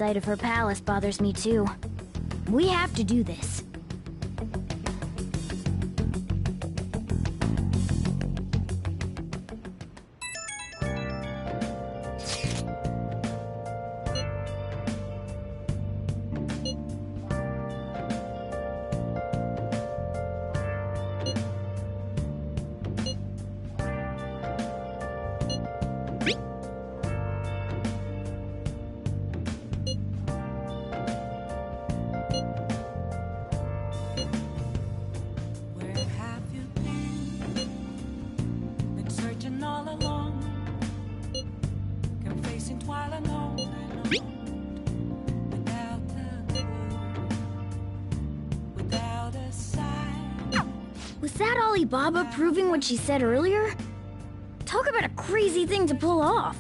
sight of her palace bothers me too. We have to do this. Was that Alibaba proving what she said earlier? Talk about a crazy thing to pull off.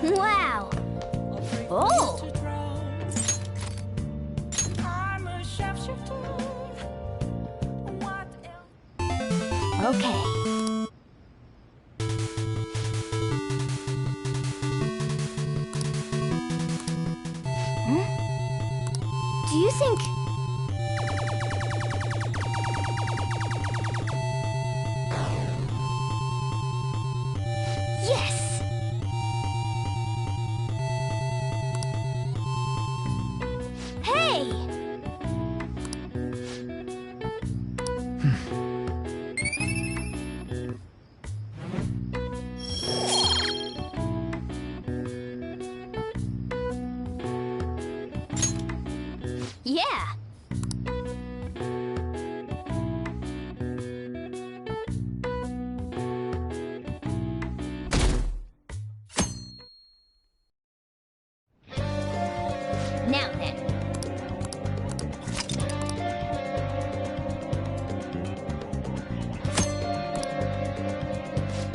Wow! Oh! Okay. Do you think... Yes! Hey! Yeah! Now then.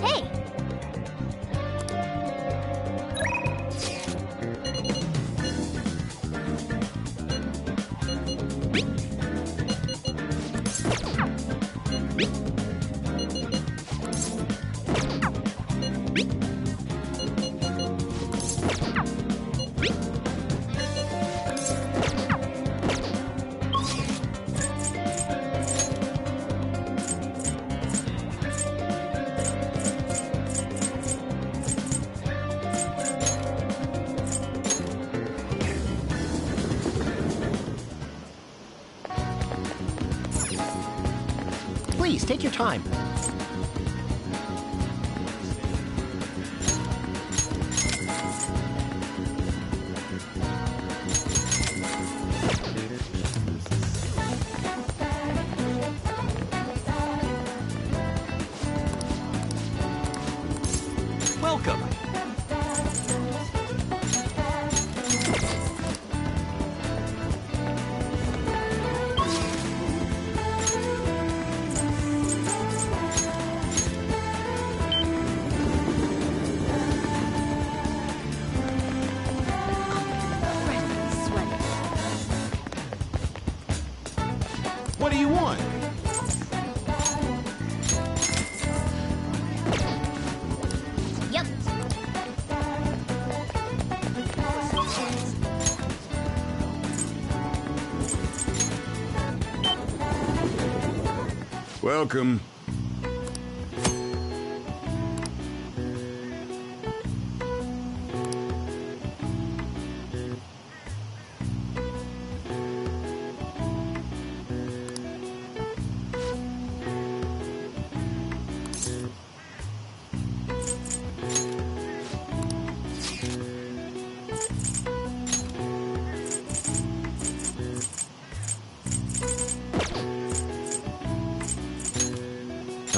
Hey! Please, take your time. Welcome. What do you want? Yep. Welcome.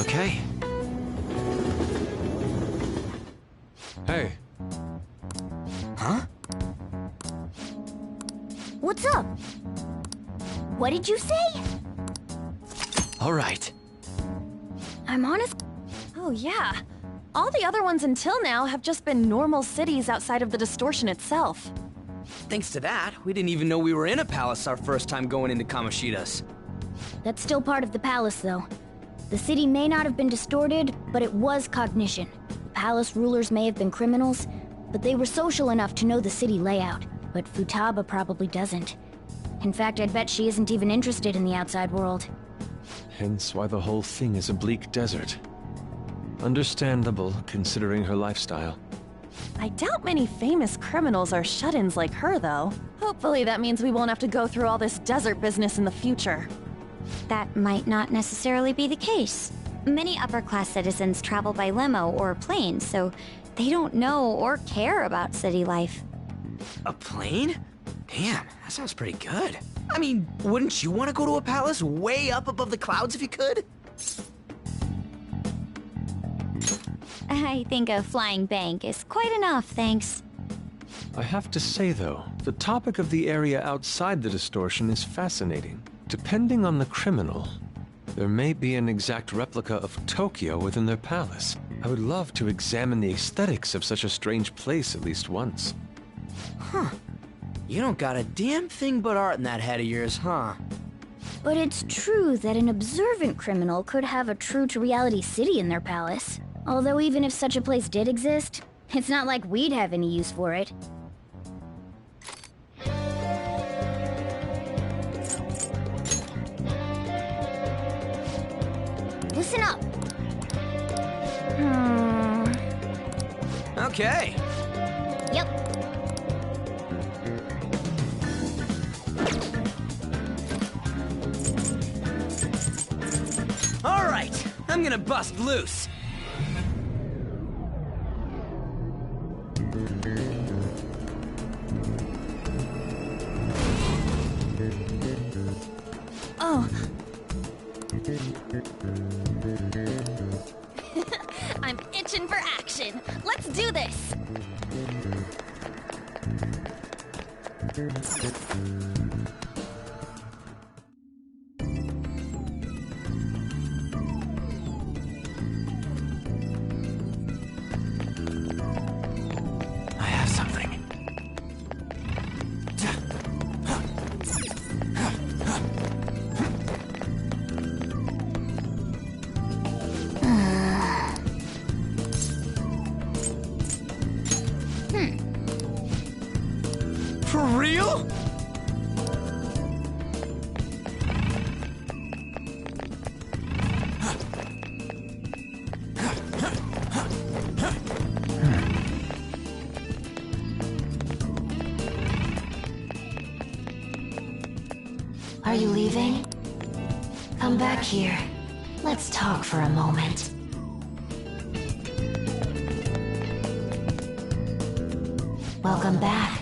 Okay. Hey. Huh? What's up? What did you say? All right. I'm honest. Oh, yeah. All the other ones until now have just been normal cities outside of the distortion itself. Thanks to that, we didn't even know we were in a palace our first time going into Kamoshida's. That's still part of the palace, though. The city may not have been distorted, but it was cognition. The palace rulers may have been criminals, but they were social enough to know the city layout. But Futaba probably doesn't. In fact, I'd bet she isn't even interested in the outside world. Hence why the whole thing is a bleak desert. Understandable, considering her lifestyle. I doubt many famous criminals are shut-ins like her, though. Hopefully that means we won't have to go through all this desert business in the future. That might not necessarily be the case. Many upper-class citizens travel by limo or plane, so they don't know or care about city life. A plane? Damn, that sounds pretty good. I mean, wouldn't you want to go to a palace way up above the clouds if you could? I think a flying bank is quite enough, thanks. I have to say, though, the topic of the area outside the distortion is fascinating. Depending on the criminal, there may be an exact replica of Tokyo within their palace. I would love to examine the aesthetics of such a strange place at least once. Huh. You don't got a damn thing but art in that head of yours, huh? But it's true that an observant criminal could have a true-to-reality city in their palace. Although even if such a place did exist, it's not like we'd have any use for it. Listen up! Okay. Yep. All right, I'm gonna bust loose. Oh. I'm itching for action. Let's do this. I have something. For real? Are you leaving? Come back here. Let's talk for a moment. Welcome back.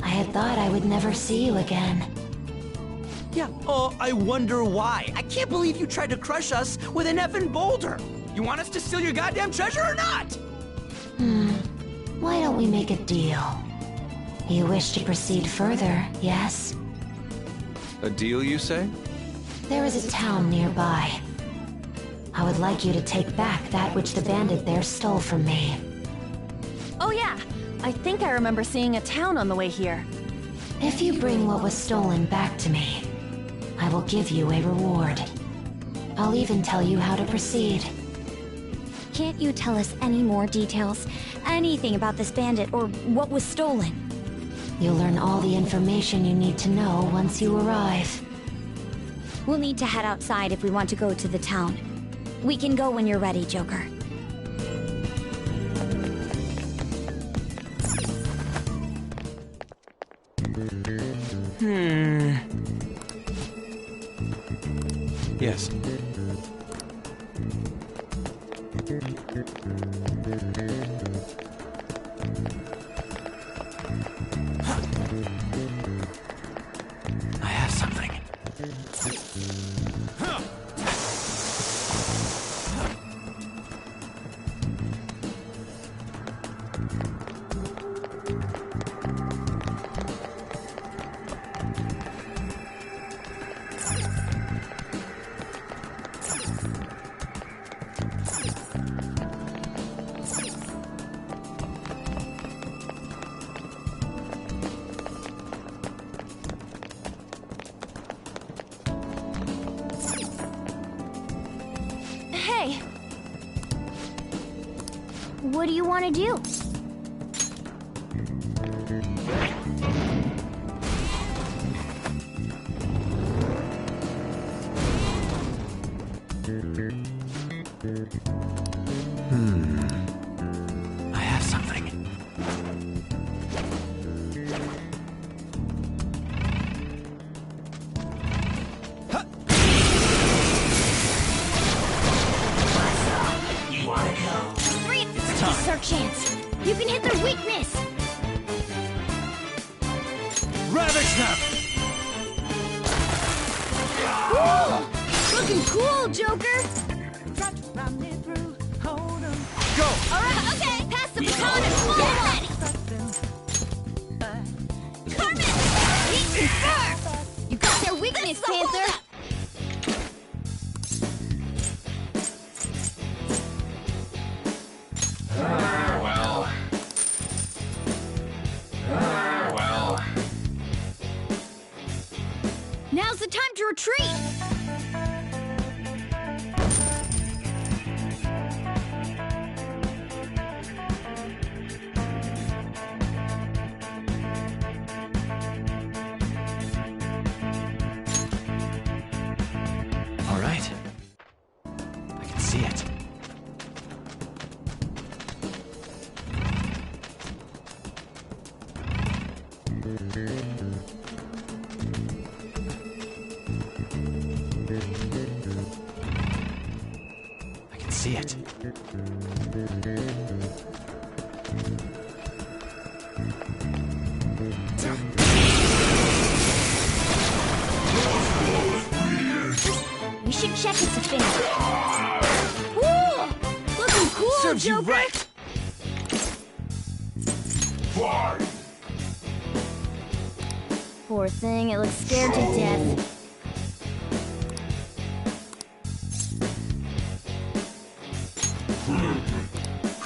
I had thought I would never see you again. Yeah, I wonder why. I can't believe you tried to crush us with an effing boulder. You want us to steal your goddamn treasure or not? Why don't we make a deal? You wish to proceed further, yes? A deal, you say? There is a town nearby. I would like you to take back that which the bandit there stole from me. Oh yeah, I think I remember seeing a town on the way here. If you bring what was stolen back to me, I will give you a reward. I'll even tell you how to proceed. Can't you tell us any more details? Anything about this bandit or what was stolen? You'll learn all the information you need to know once you arrive. We'll need to head outside if we want to go to the town. We can go when you're ready, Joker. Yes. I have something. do you want to do? I have something. You wanna go? This is our chance. You can hit their weakness. Ravage them! Woo! Looking cool, Joker. Go! All right, okay. Pass the baton and fall ready. Carmen, eat and fur. You got their weakness, Panther. Now's the time to retreat! All right. I can see it. I can see it. We should check its affinity. Woo! Looking cool, Serves you Joker! right. Poor thing, it looks scared to death.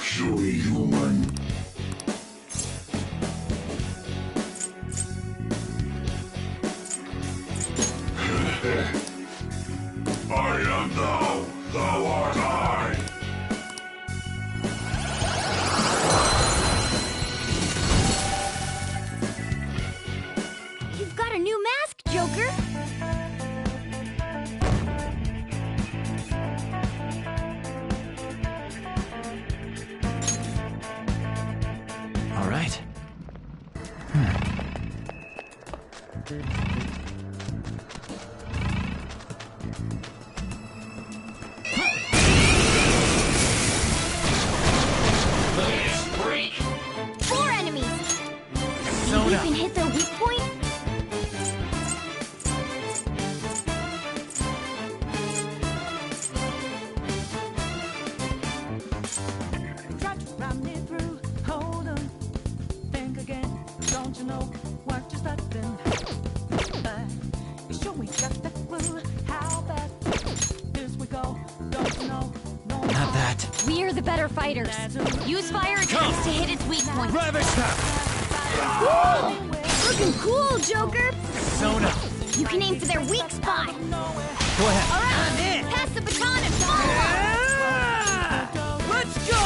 Surely human. I am thou, thou art I. You've got a new mask, Joker! All right. Four enemies! Zone You up. can hit their weak point? Try to run me through. Hold on. Think again. Don't you know what you're starting? Sure we got the clue. How bad is we go? Don't you know? No. Not that. We're the better fighters. Use fire attacks to hit its weak point. Ravage them! Woo! Looking cool, Joker! Zone up. You can aim for their weak spot. Go ahead. All right, pass the baton and follow up. Let's go!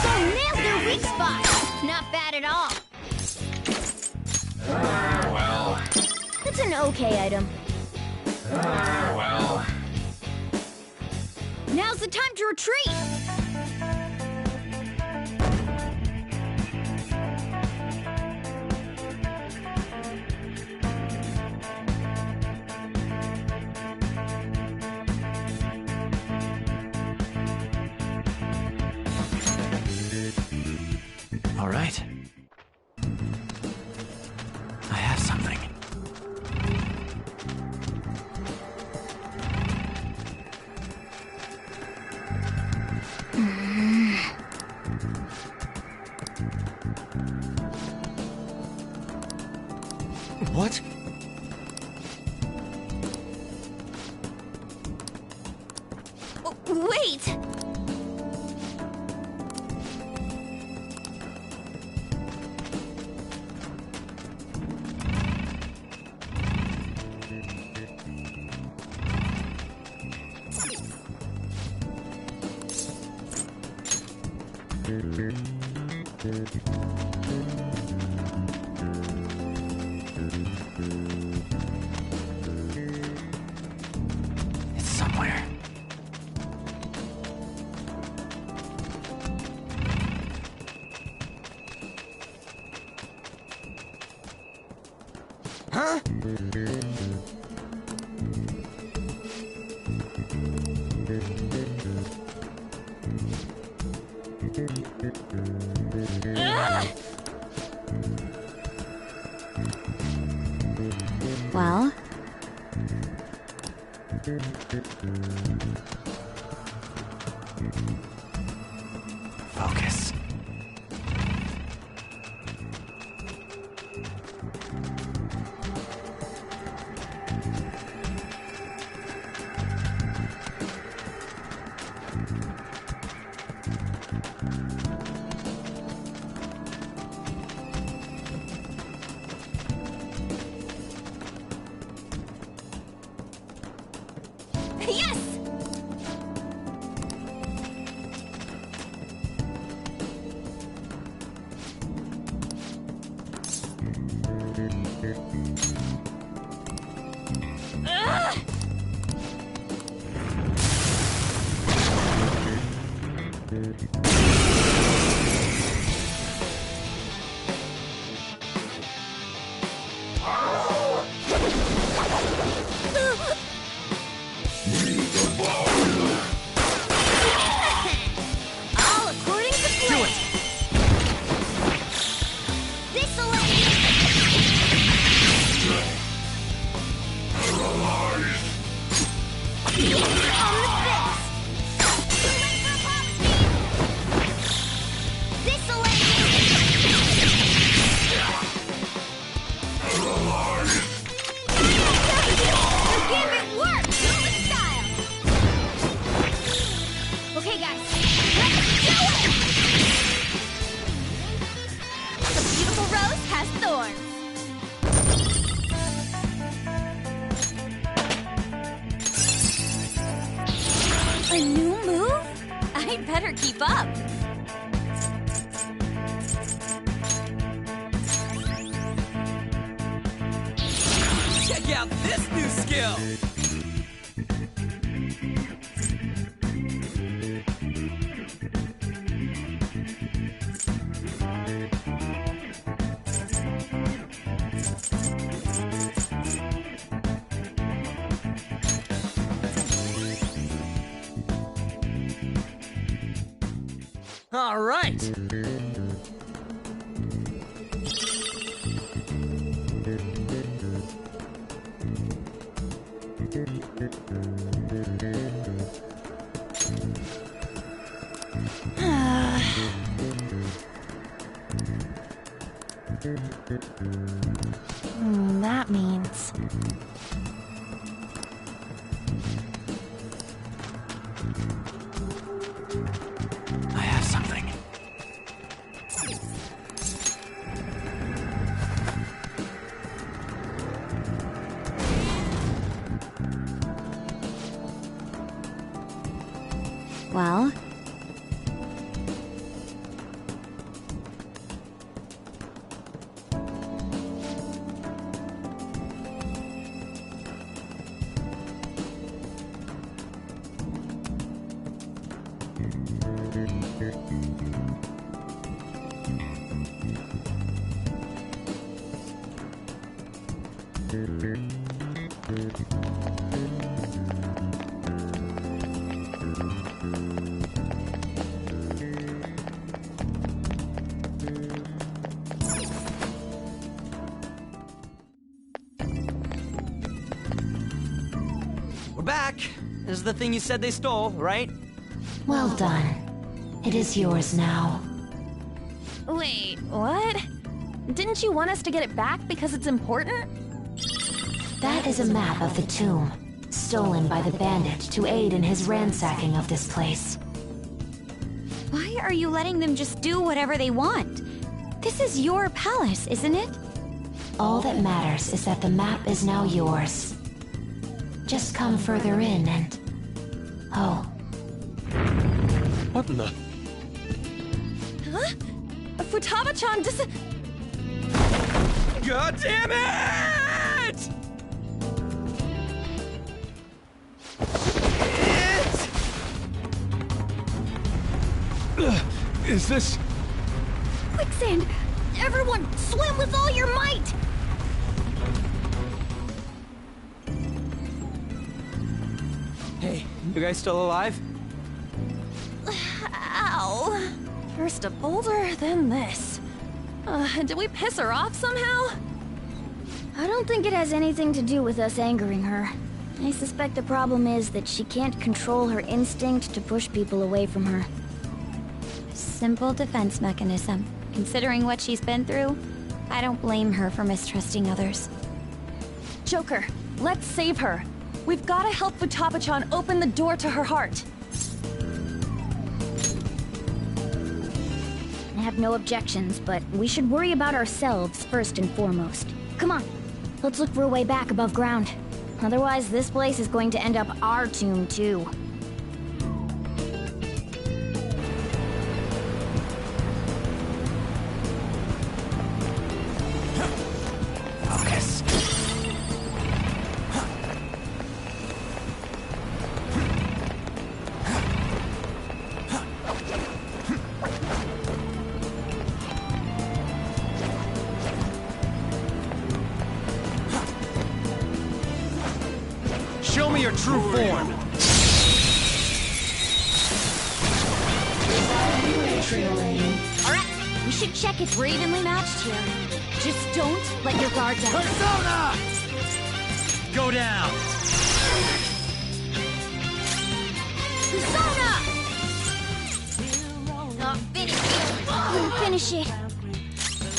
So nailed their weak spot. Not bad at all. Well. It's an okay item. Well. Now's the time to retreat. All right. I have something. What? Wait! It's somewhere. Huh? Well? Focus. Yes! All according to plan. Okay, guys, let's do it! The beautiful rose has thorns. A new move? I'd better keep up. Check out this new skill! All right. That means... I have something. Well? We're back. This is the thing you said they stole, right? Well done. It is yours now. Wait, what? Didn't you want us to get it back because it's important? That is a map of the tomb, stolen by the bandit to aid in his ransacking of this place. Why are you letting them just do whatever they want? This is your palace, isn't it? All that matters is that the map is now yours. Just come further in and... Oh. What in the... Huh? Futaba-chan God damn it! Is this... Quicksand! Everyone, swim with all your might! Hey, you guys still alive? Ow. First a boulder, then this. Did we piss her off somehow? I don't think it has anything to do with us angering her. I suspect the problem is that she can't control her instinct to push people away from her. Simple defense mechanism. Considering what she's been through, I don't blame her for mistrusting others. Joker, let's save her. We've got to help Futaba-chan open the door to her heart. I have no objections, but we should worry about ourselves first and foremost. Come on, let's look for a way back above ground. Otherwise, this place is going to end up our tomb, too. Focus. Show me your true form. Alright, we should check if we're evenly matched here. Just don't let your guard down. Persona! Go down. Persona! Not finish it. Finish it.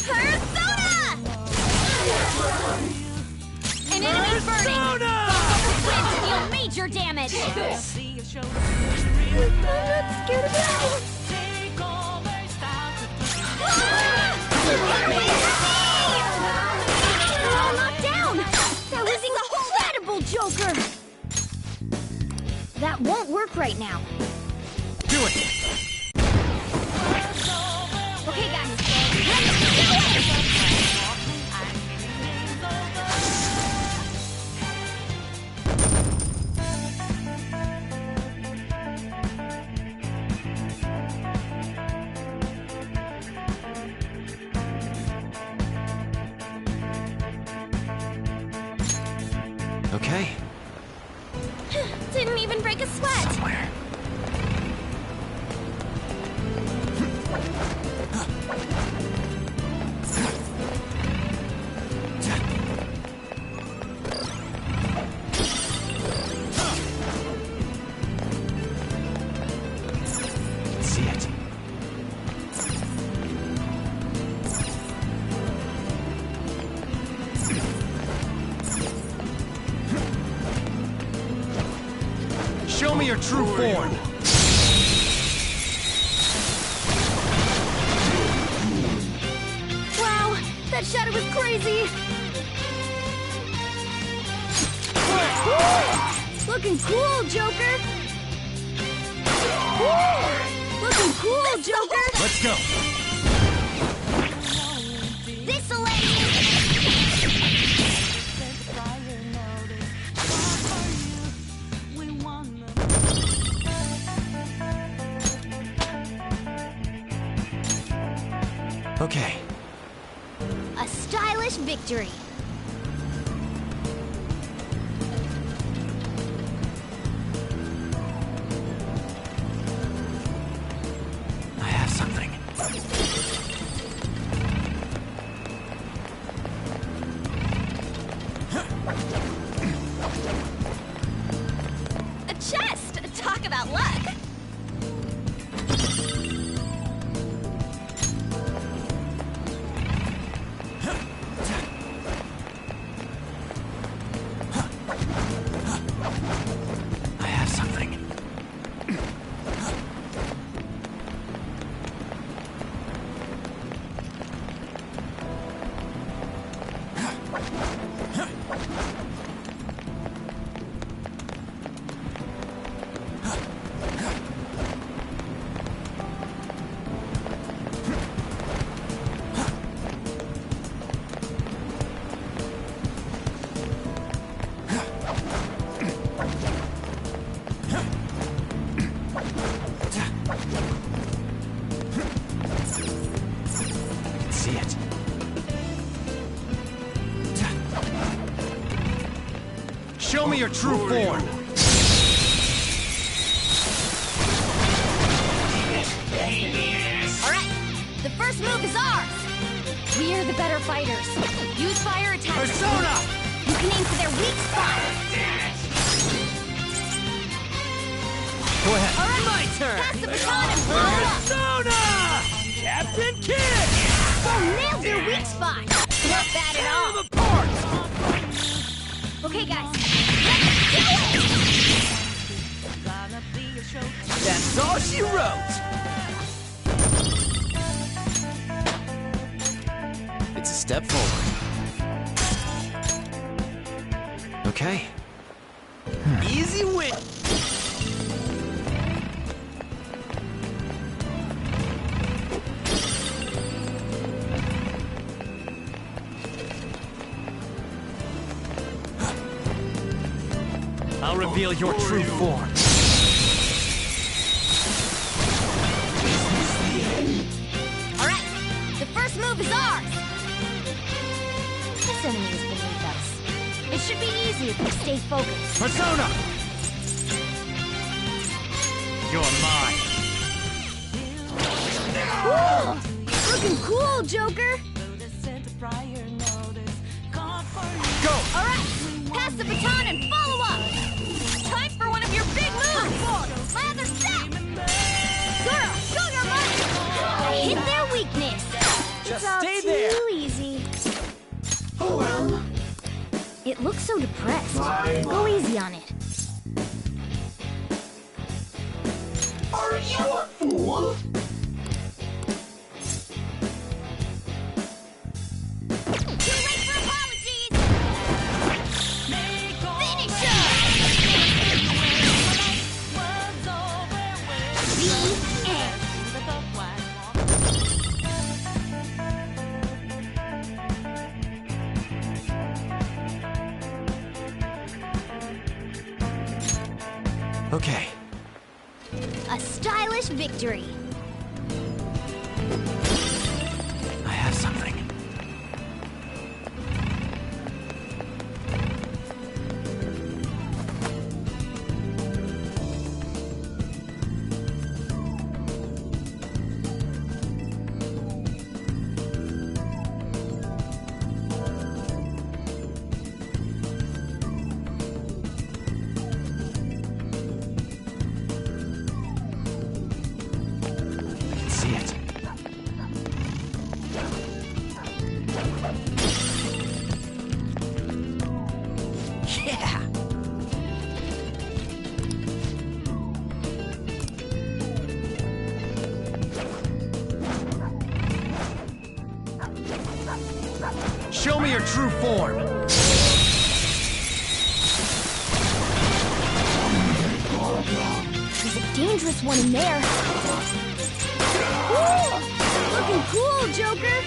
Persona! An enemy burning! Plan to deal major damage! I'm not scared of it. I'm not down! That was incredible, Joker! That won't work right now. Do it. Okay, guys. Let's do it! Okay. Didn't even break a sweat. Somewhere. See it. Show me your true form. Wow, that shadow was crazy. Looking cool, Joker. Looking cool, Joker. Let's go. This'll let you. Okay. A stylish victory. I have something. A chest! Talk about luck! I have something. Show me your true form! Alright, the first move is ours! We're the better fighters. Use fire attack. Persona! You can aim for their weak spot. Go ahead. Alright, My turn! pass the baton and blow up! Persona! Captain Kidd! Oh, nailed their weak spot! Not bad at all! Tear them apart! Okay, guys, let's do it! That's all she wrote! It's a step forward. Okay. Easy win! I'll reveal your true form. Alright, the first move is ours! This enemy is beneath us. It should be easy if we stay focused. Persona! You're mine. Whoa! Looking cool, Joker! Go! Alright, pass the baton and follow up! Time for one of your big moves! Lather step! Zoro, show your mark! I hit their weakness! Just It's all stay too there. easy. It looks so depressed. Go easy on it. Are you a fool? Too late for apologies! Finish her! The end. Okay. A stylish victory. I have something. I can see it. Yeah! Show me your true form. There's a dangerous one in there. Ooh, looking cool, Joker.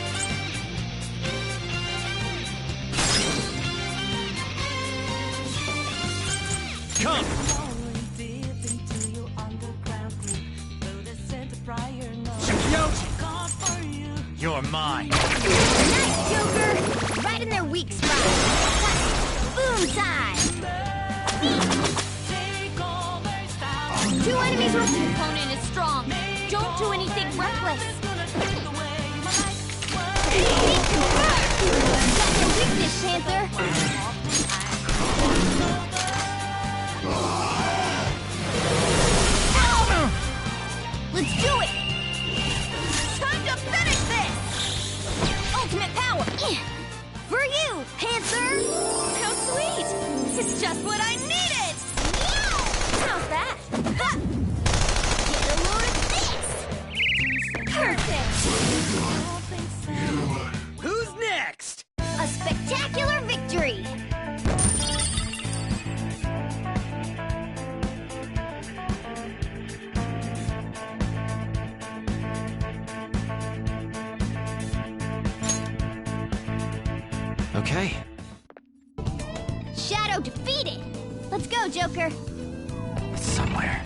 Come! Shikiochi! You're mine. Nice, Joker. Right in their weak spot. Boom time. Two enemies were... The opponent is strong. Don't do anything reckless. That's your weakness, Panther. Let's do it! Time to finish this! Ultimate power! For you, Panther! How sweet! It's just what I needed! How's that? Ha! Get a load of this! Perfect! Who's next? A spectacular victory! Okay. Shadow defeated! Let's go, Joker! It's somewhere.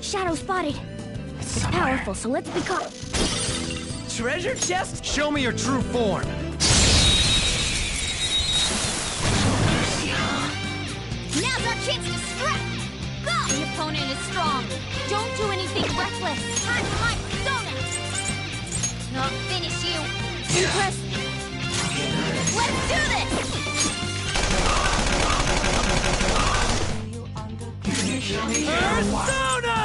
Shadow spotted. It's powerful, so let's be cautious. Treasure chest? Show me your true form. Now's our chance to strike! Go! The opponent is strong. Don't do anything reckless. Time for my persona! I'll finish you. Impress me. Let's do this! Persona!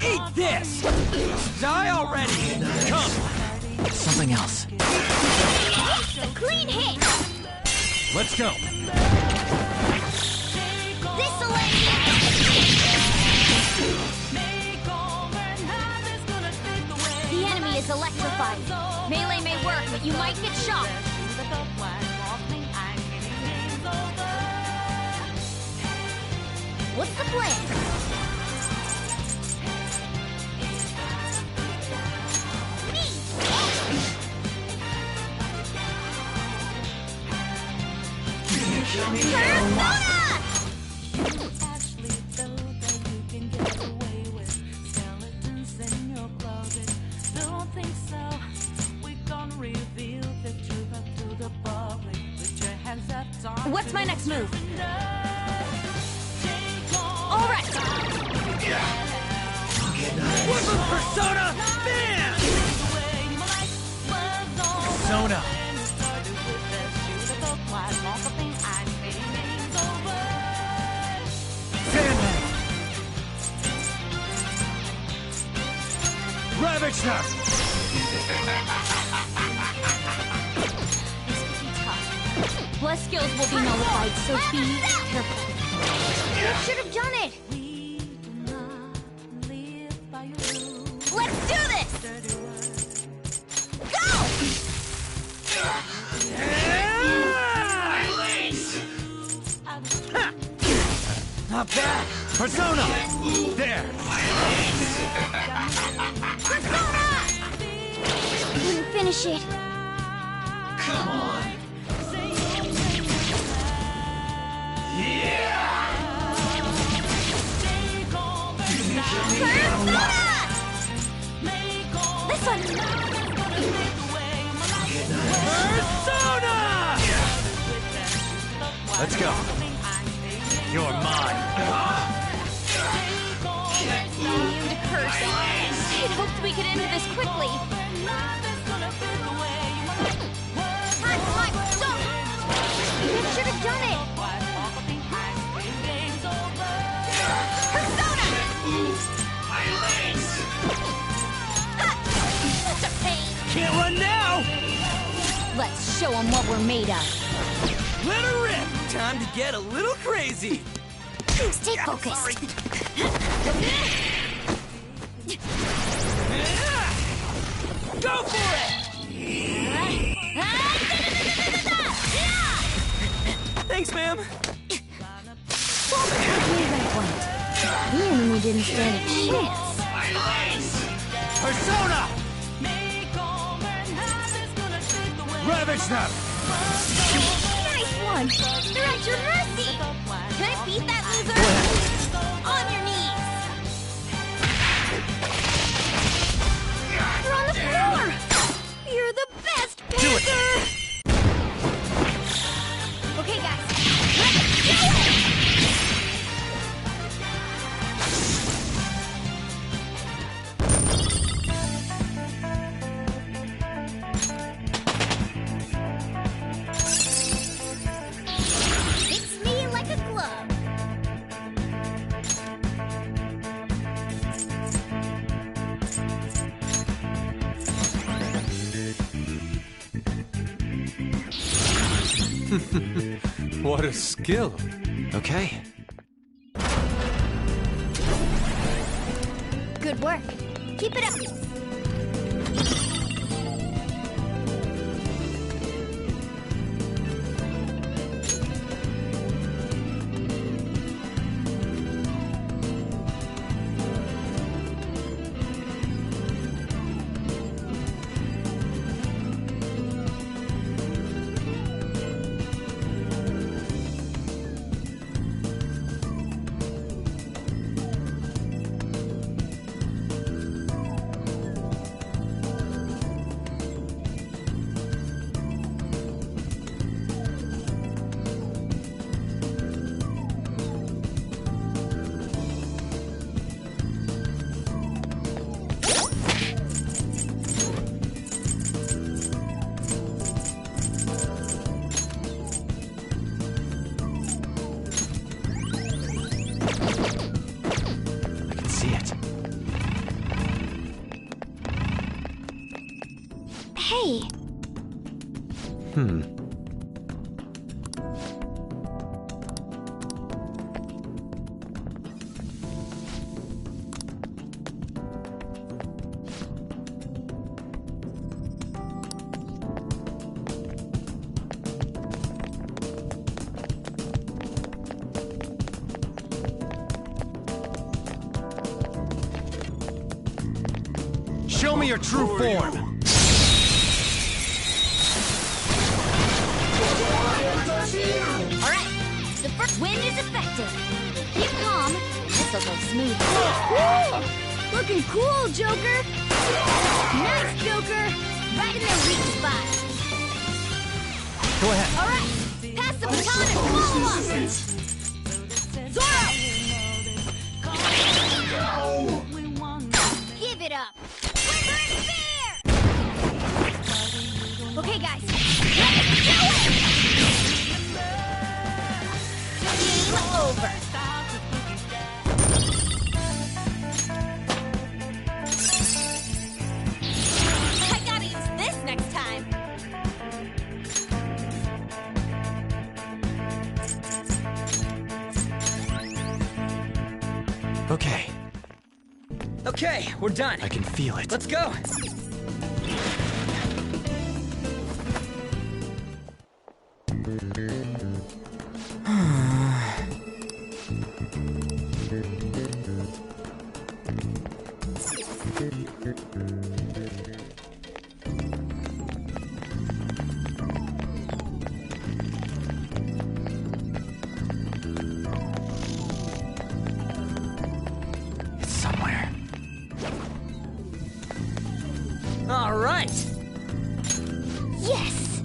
Eat this! Die already! Come! Something else. Yes, a clean hit! Let's go. This'll end The enemy is electrified. Melee may work, but you might get shocked. What's the plan? What's my next move? All right. Weapon Persona! Bam! Persona. Sandman. Ravage them. Plus skills will be nullified, so be careful. You should have done it! Let's do this! Go! Not bad! Persona! There! Persona! Couldn't finish it. Come on! Persona! This one! Persona! Let's go. You're mine. Immune to curse. I'd hoped we could end this quickly. Time for my persona! You should have done it! Persona! Such a pain! Can't run now! Let's show them what we're made of. Let her rip! Time to get a little crazy! Stay focused. Go for it! Thanks, ma'am. The enemy didn't stand a chance. Persona! Ravage them! Nice one! They're at your mercy! Can I beat that loser? On your knees! You're on the floor! You're the best, Panther! Okay, guys. Let's do it! Fits me like a glove. What a skill. Okay. Good work. Keep it up. Show me your true form! Alright, the first wind is effective. Keep calm. This'll go smooth. Woo! Looking cool, Joker! Nice, Joker! Right in their weak spot. Go ahead. Alright, pass the baton and follow up! Zoro! Give it up! Quiver and fear! Okay, guys, let's do it! Game over. I gotta use this next time. Okay. Okay, we're done. I can feel it. Let's go. It's somewhere. All right. Yes!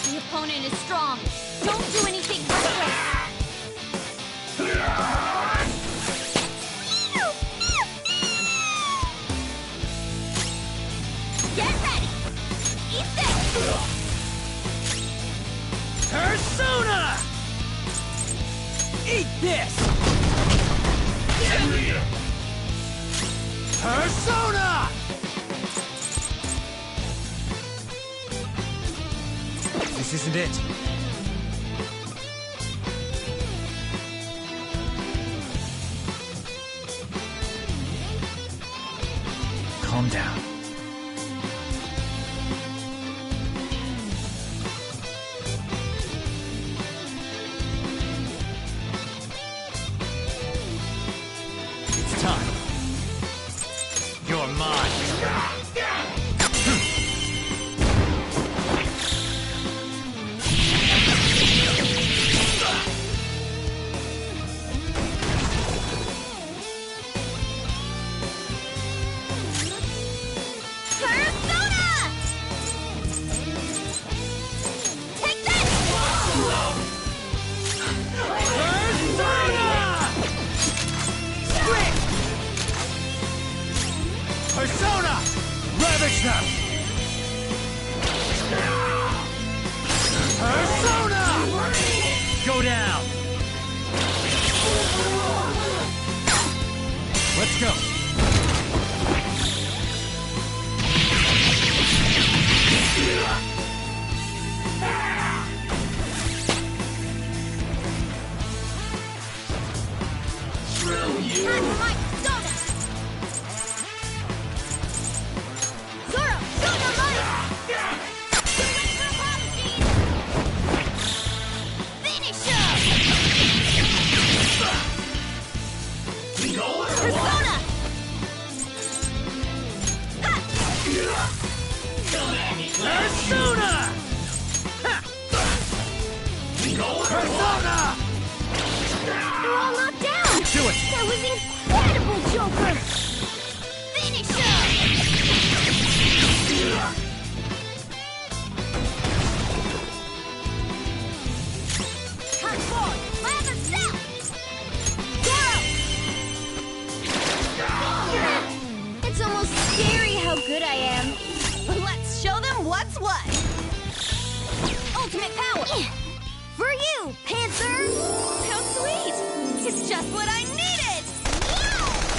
The opponent is strong. Don't do anything reckless. Get ready! Eat this! Persona! Eat this! Persona! This isn't it. Calm down. It's time. You're mine. Persona! Take this! Persona! Ravage them! Persona! Go down! Let's go! Time for my persona! Zoro, go to light! Finish him! Persona! Ha! Persona! Persona! They're all knocked down! Do it! That was incredible, Joker! Finish him! Transform! My other self! Zoro! It's almost scary how good I am. Let's show them what's what. ultimate power! For you, Panther! How sweet! It's just what I needed!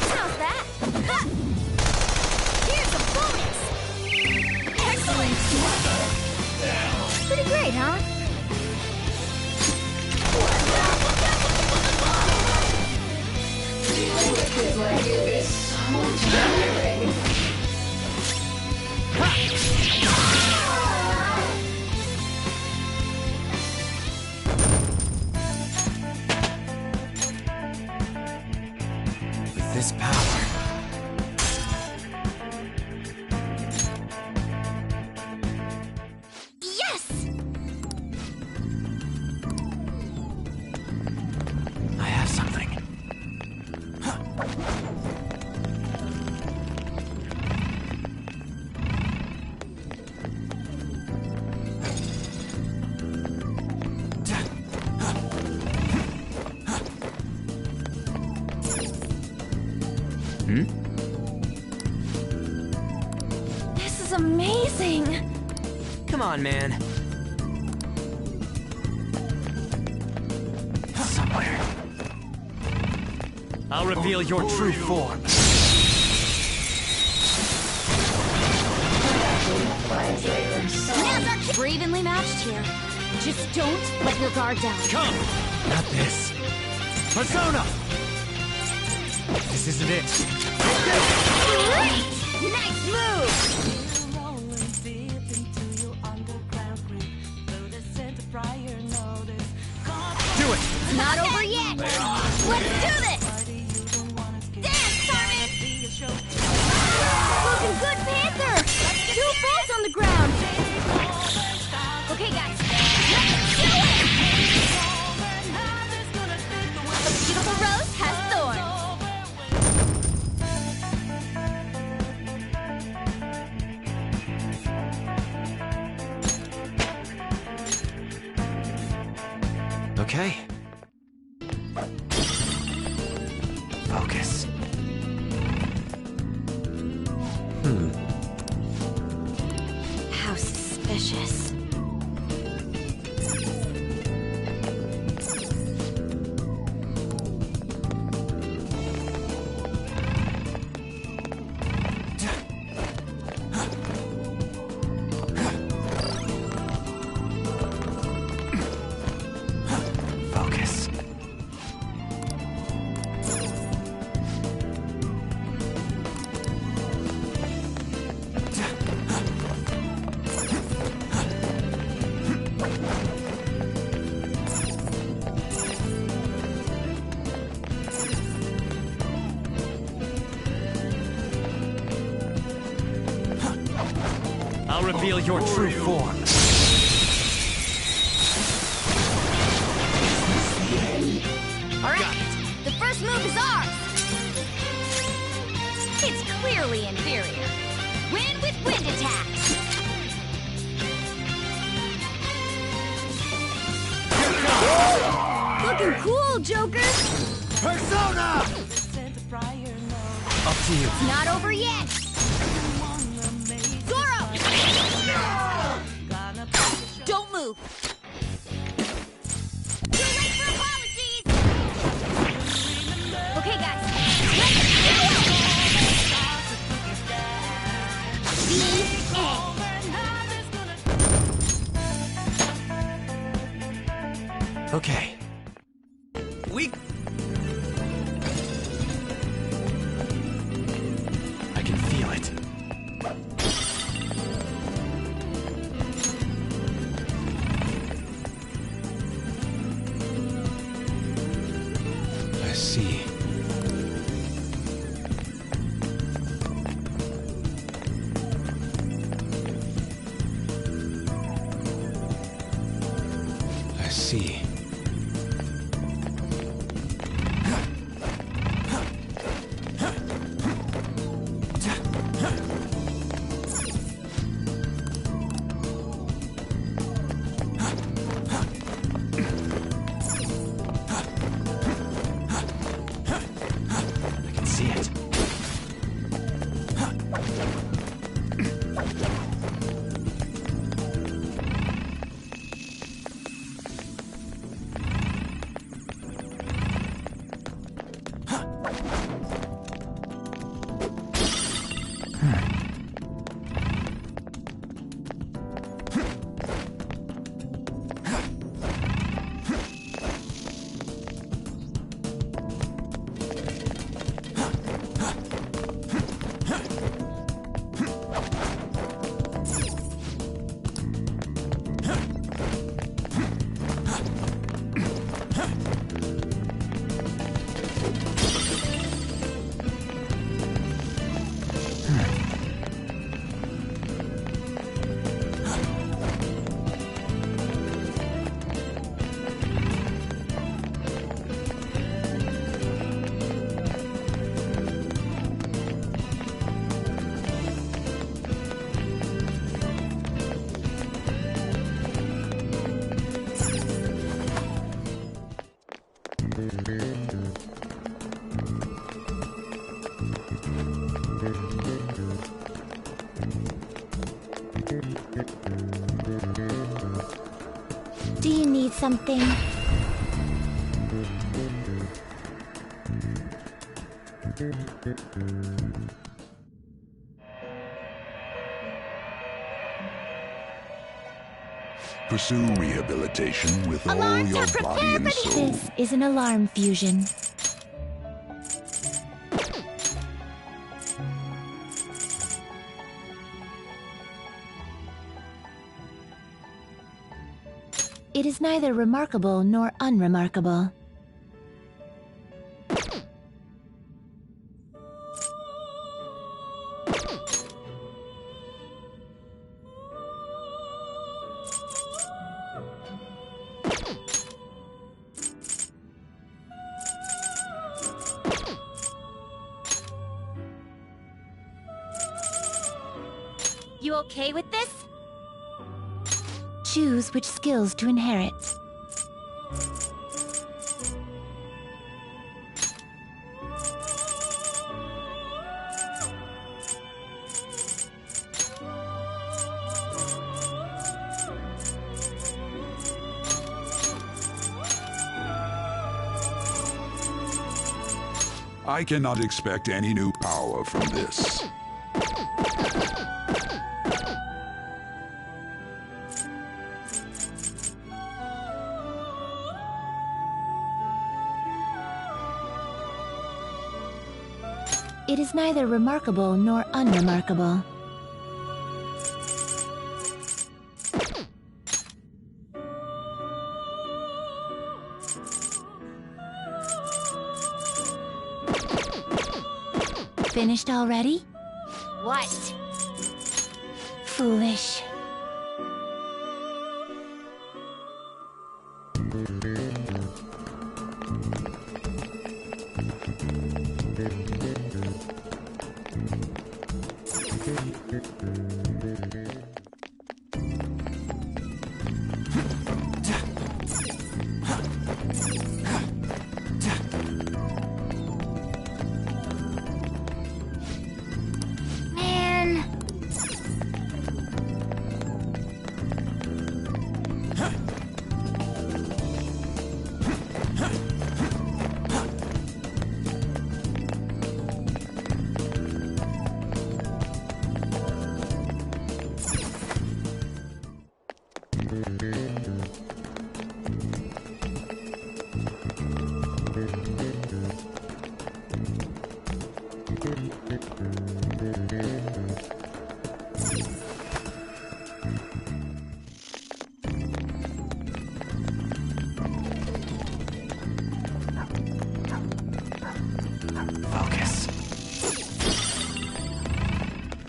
How's that? Ha! Here's a bonus! Excellent! Pretty great, huh? With this power, Yes! I have something. This is amazing! Come on, man. Somewhere. I'll reveal your true form. We're evenly matched here. Just don't let your guard down. Come! Not this. Persona! This isn't it. Great! Nice move! Do it! It's not over yet! Let's do this! Dance, Carmen! Looking good, Panther! 2 balls on the ground! Okay, guys, let's do it! A beautiful rose has thorns! Okay. Focus. How suspicious. Focus. I'll reveal your true form. Alright, the first move is ours! It's clearly inferior. Wind with wind attacks! Looking cool, Joker! Persona! Up to you. It's not over yet! Zoro! Don't move! Too late for apologies! Okay, guys, let's do it! Okay. I can feel it. I see. I see. I can see it. something? Pursue rehabilitation with all your body and soul. This is an alarm fusion. It is neither remarkable nor unremarkable. You okay with this? Choose which skills to inherit. I cannot expect any new power from this. It is neither remarkable nor unremarkable. Finished already? What? Foolish. Man.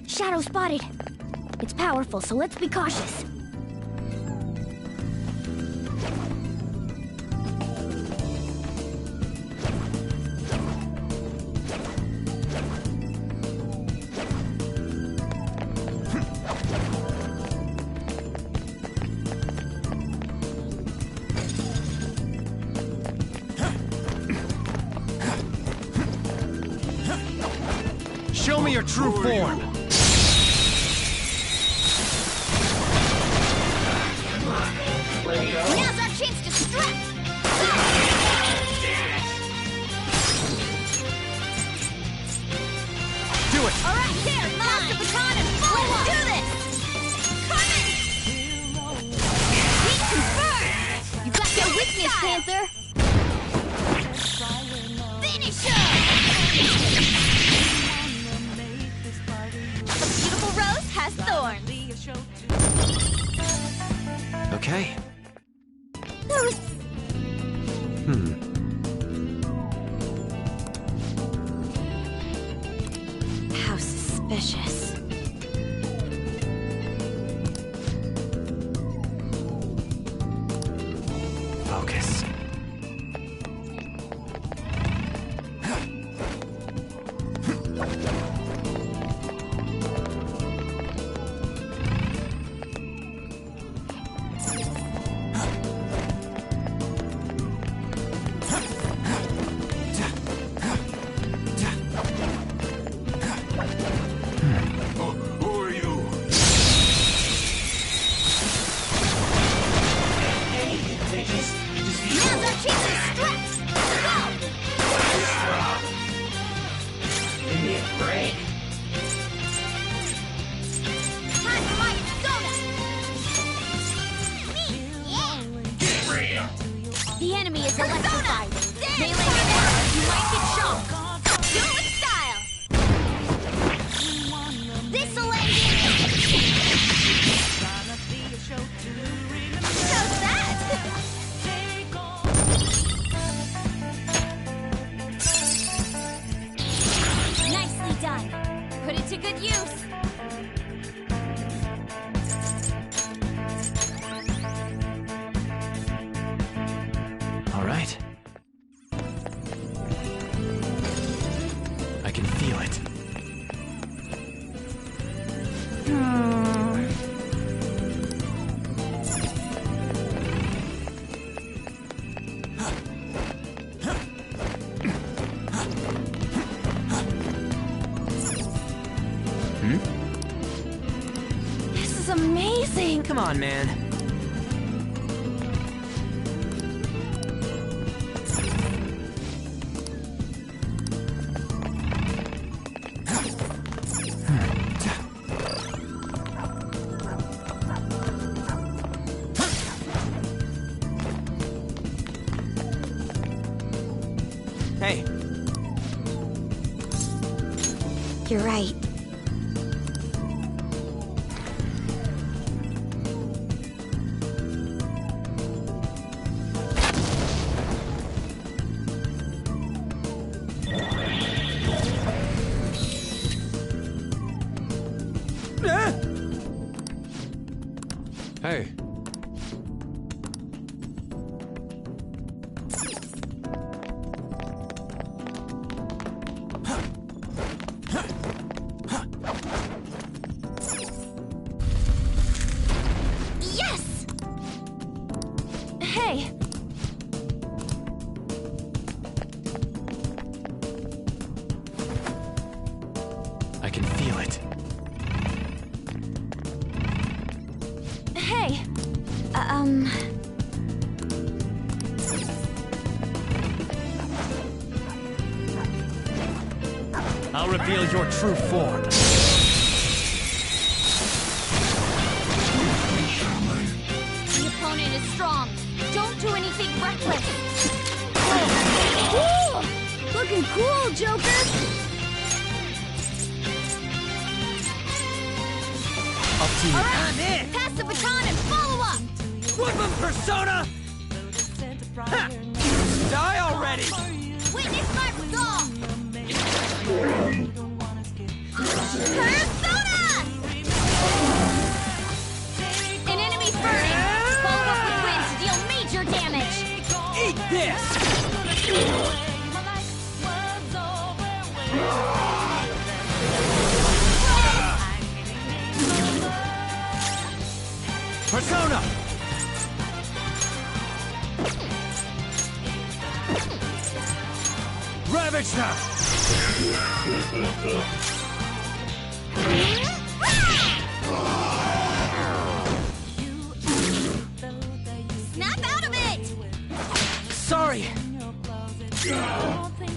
Shadow spotted. It's powerful, so let's be cautious. Show me your true form. Now's our chance to strike! Do it! Alright, there! Pass the baton and follow on! Let's do this! Coming! Heat confirmed! You got your weakness, Panther! Finish him! A beautiful rose has thorns! Okay. How suspicious. Focus. The enemy is electrified. Melee now, you might get shocked. Do it with style. This'll end it. How's that? Nicely done. Put it to good use. All right. I can feel it. This is amazing! Come on, man. Hey. You're right. Hey. Yes! Hey! I can feel it. Hey! I'll reveal your true form. The opponent is strong. Don't do anything reckless. Woo! Looking cool, Joker. Up to you. All right, pass the baton and follow up. Whoop 'em, Persona! Ha! Die already! Witness my resolve. Persona! An enemy burning. Follow up with wind to deal major damage. Eat this! Persona! Ravage now! Snap out of it! Sorry!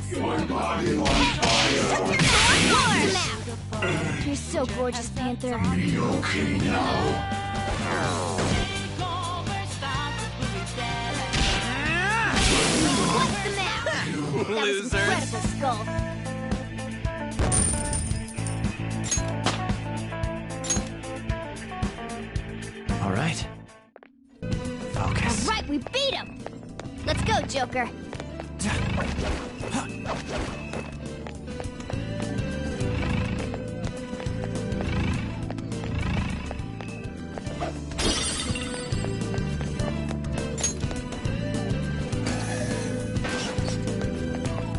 Your body on fire! You're so gorgeous, Panther. Okay now. What's the map? That was incredible, Skull. All right. Focus. All right, we beat him. Let's go, Joker.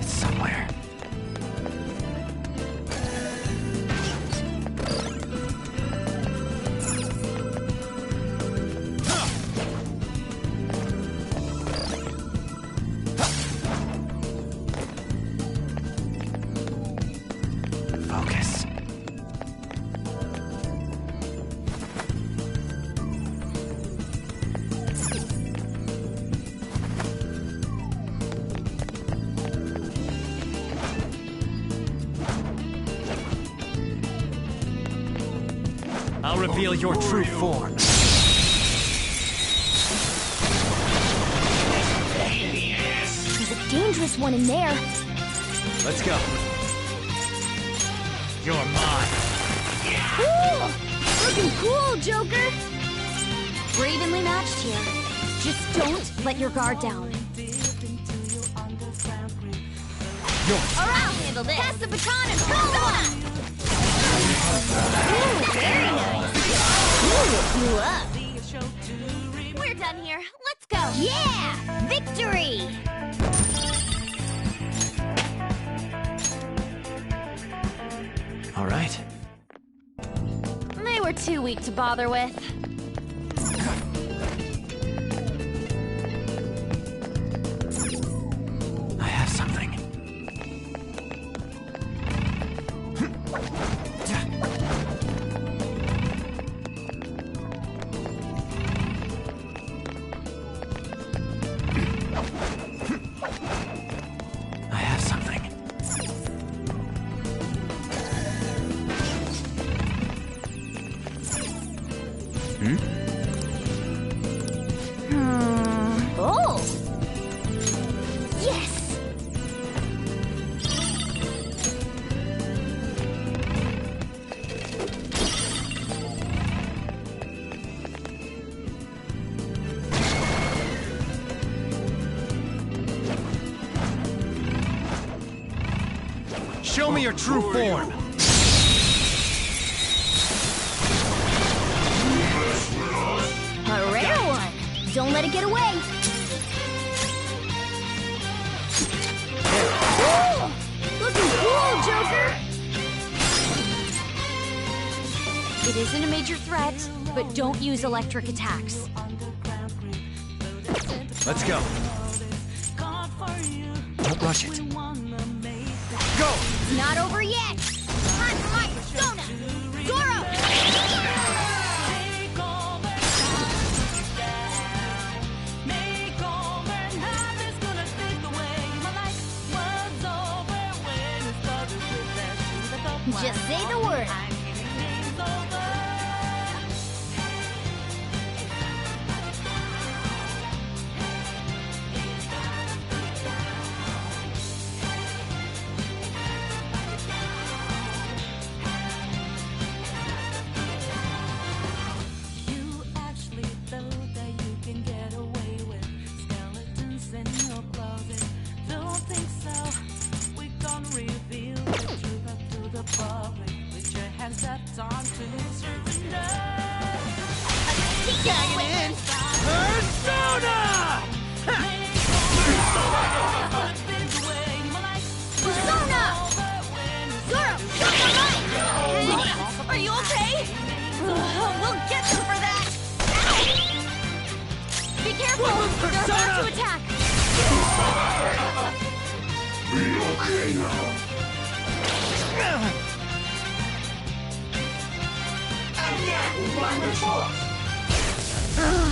It's somewhere. Focus. I'll reveal your true form. dangerous one in there. Let's go. You're mine. Cool! Looking cool, Joker! We're evenly matched here. Just don't let your guard down. Alright, I'll handle this. Pass the baton and persona! Ooh, very nice. Ooh, up. We're done here. Let's go. Yeah! Victory! All right. They were too weak to bother with. I have something. I have something. Oh! Yes! Show me your true form. A rare one! Don't let it get away! Ooh! Looking cool, Joker! It isn't a major threat, but don't use electric attacks. Let's go. Don't rush it. Go! It's not over yet! Time for my persona! Zoro! Just say the word. Are you okay? We'll get them for that! Be careful! They're about to attack! Be okay now.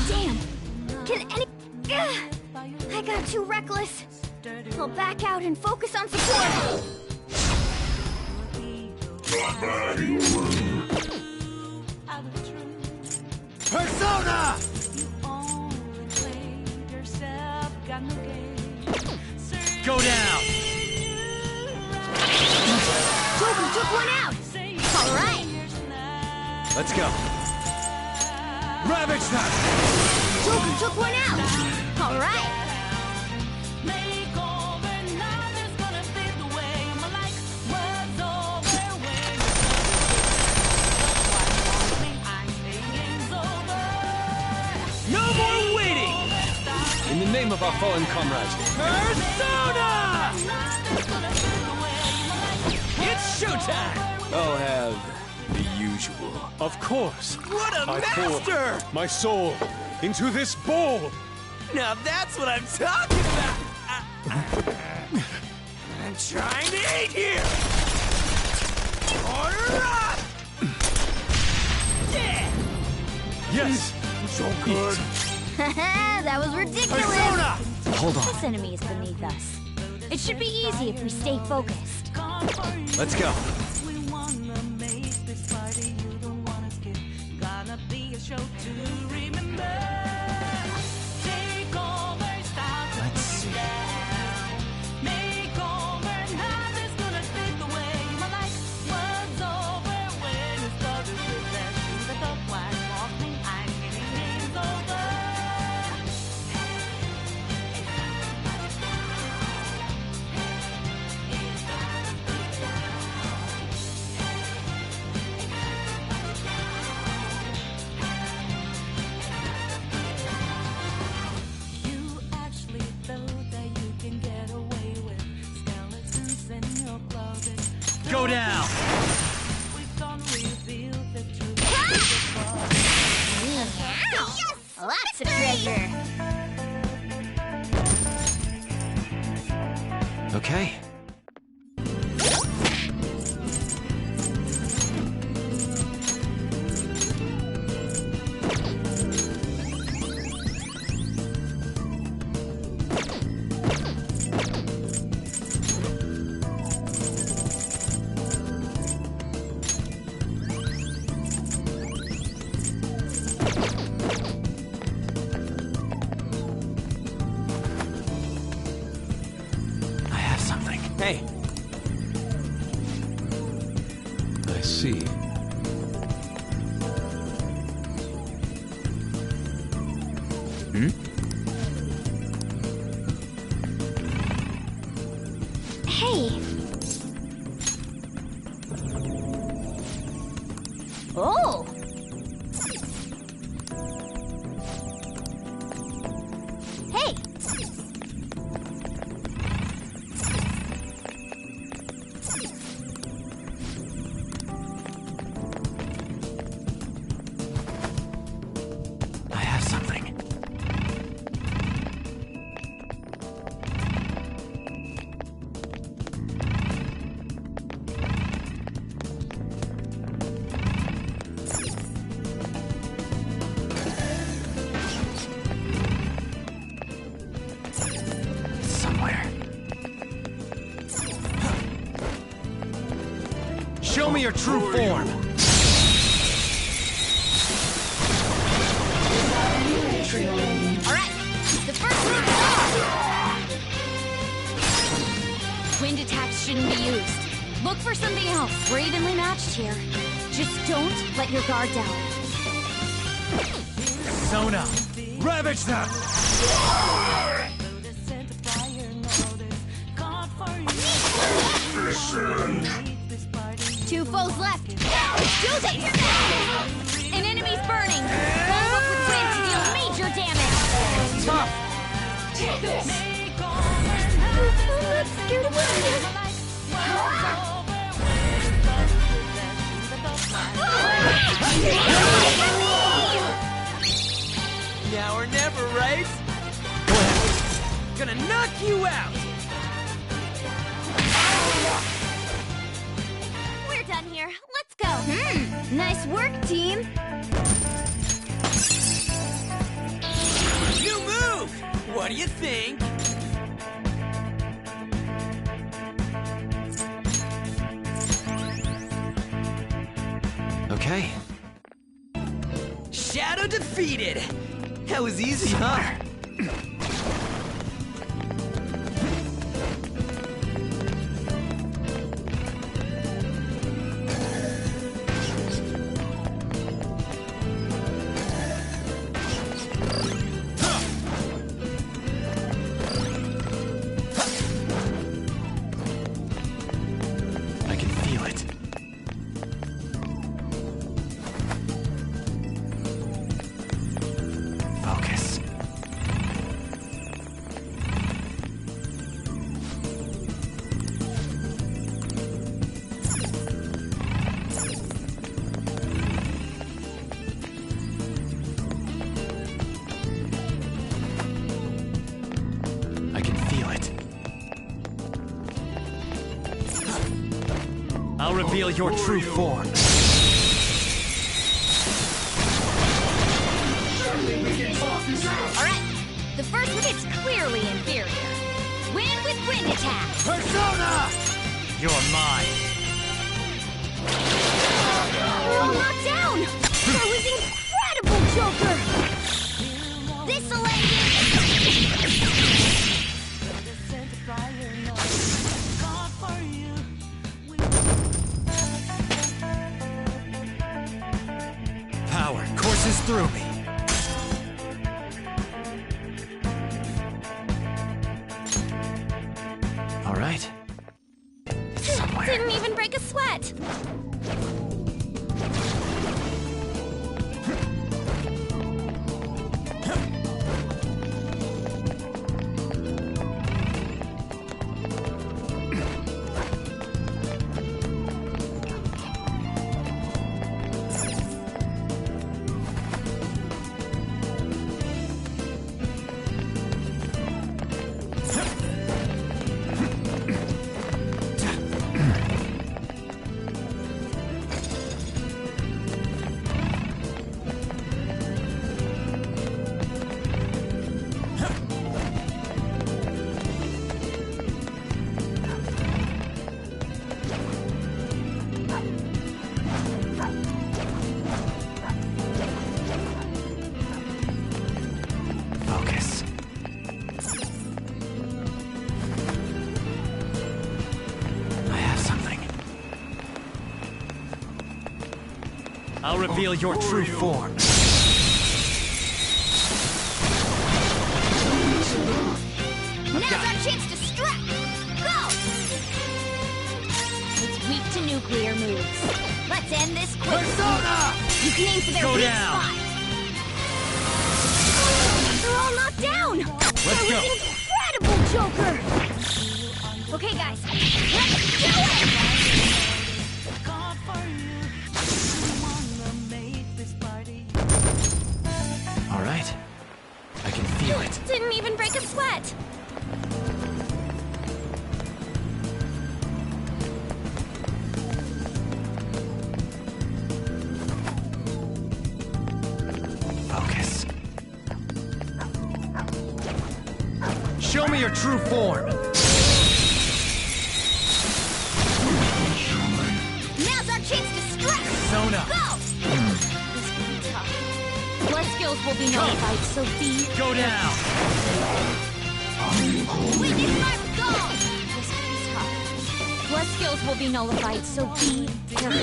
Damn! Can any... I got too reckless. I'll back out and focus on support. Persona! Go down! Joker took one out! All right! Let's go. Ravage that! Joker took one out! All right! No more waiting! In the name of our fallen comrades. Persona! It's showtime! I'll have the usual. Of course. What a I master! pour my soul into this bowl. Now that's what I'm talking about! I'm trying to eat here! Order up! Yeah! Yes. So good. That was ridiculous! Persona! Hold on. This enemy is beneath us. It should be easy if we stay focused. Let's go. Let's see. Go down! Yes! Lots of treasure. Okay. Hey. I see. Hmm? Hey. Oh. Hey. I have something. Somewhere. Show me your true form! Alright, the first one. Wind attacks shouldn't be used. Look for something else. We're evenly matched here. Just don't let your guard down. Sona! Ravage them! Two foes left. Do this! An enemy's burning. Follow up with wind to deal major damage. Tough! I'm scared of Now or never, right? Gonna knock you out! We're done here. Let's go. Nice work, team. New move! What do you think? Okay. Shadow defeated! That was easy, huh? I can feel it. Focus. I can feel it. I'll reveal your true form. Alright, the first one is clearly inferior. Win with wind attack. Persona! You're mine. We're all knocked down. That was incredible, Joker. This'll end Power courses through me. All right. It's somewhere. Didn't even break a sweat. I'll reveal your true form. Now's our chance to strike! Go! It's weak to nuclear moves. Let's end this quick. Persona! You can aim for their Go weak down. spot. They're all knocked down! Let's go. Incredible, Joker! Okay, guys, let's do it! All right. I can feel it. Didn't even break a sweat! Focus. Show me your true form. Now's our chance to strike! Persona. Go! This could be tough. Plus skills will be nullified, so be... Go down. Witness my resolve! This could be tough. Plus skills will be nullified, so be careful.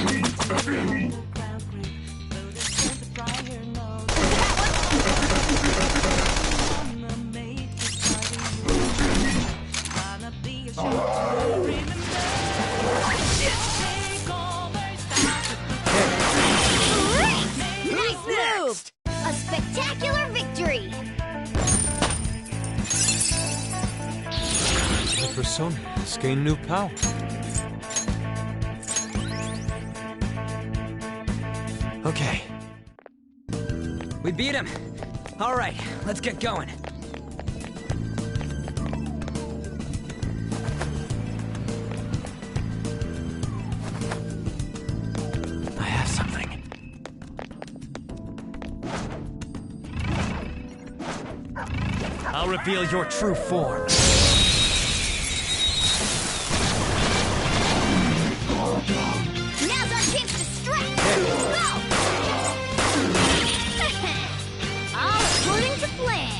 Nice move! A spectacular victory! My persona has gained new power. Okay. We beat him. All right, let's get going. I have something. I'll reveal your true form. Now's our chance to strike! Go! All according to plan!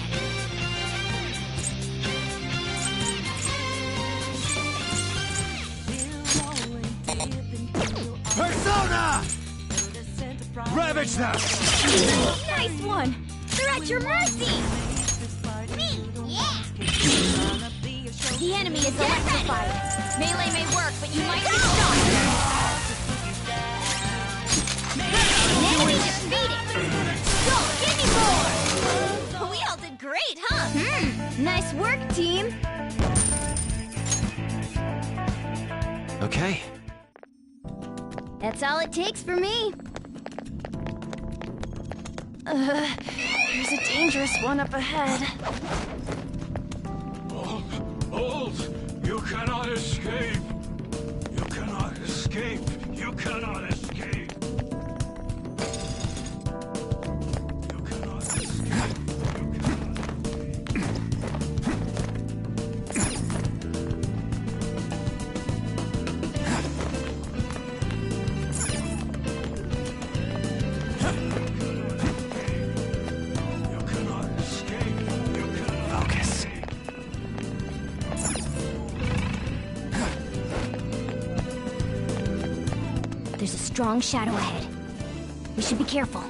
Persona! Ravage them! Nice one! They're at your mercy! Me! Yeah! The enemy is electrified! Melee may work, but you might get stunned! Enemy defeated! Go, give me more! We all did great, huh? Nice work, team! Okay. That's all it takes for me. There's a dangerous one up ahead. Hold! You cannot escape! You cannot escape! You cannot escape! You cannot escape! Focus. There's a strong shadow ahead. We should be careful.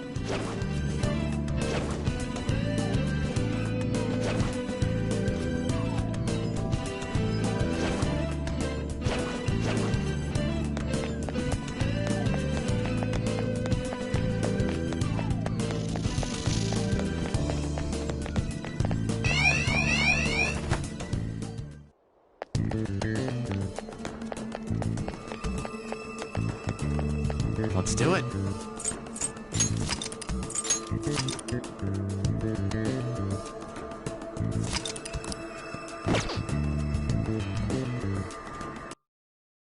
Let's do it.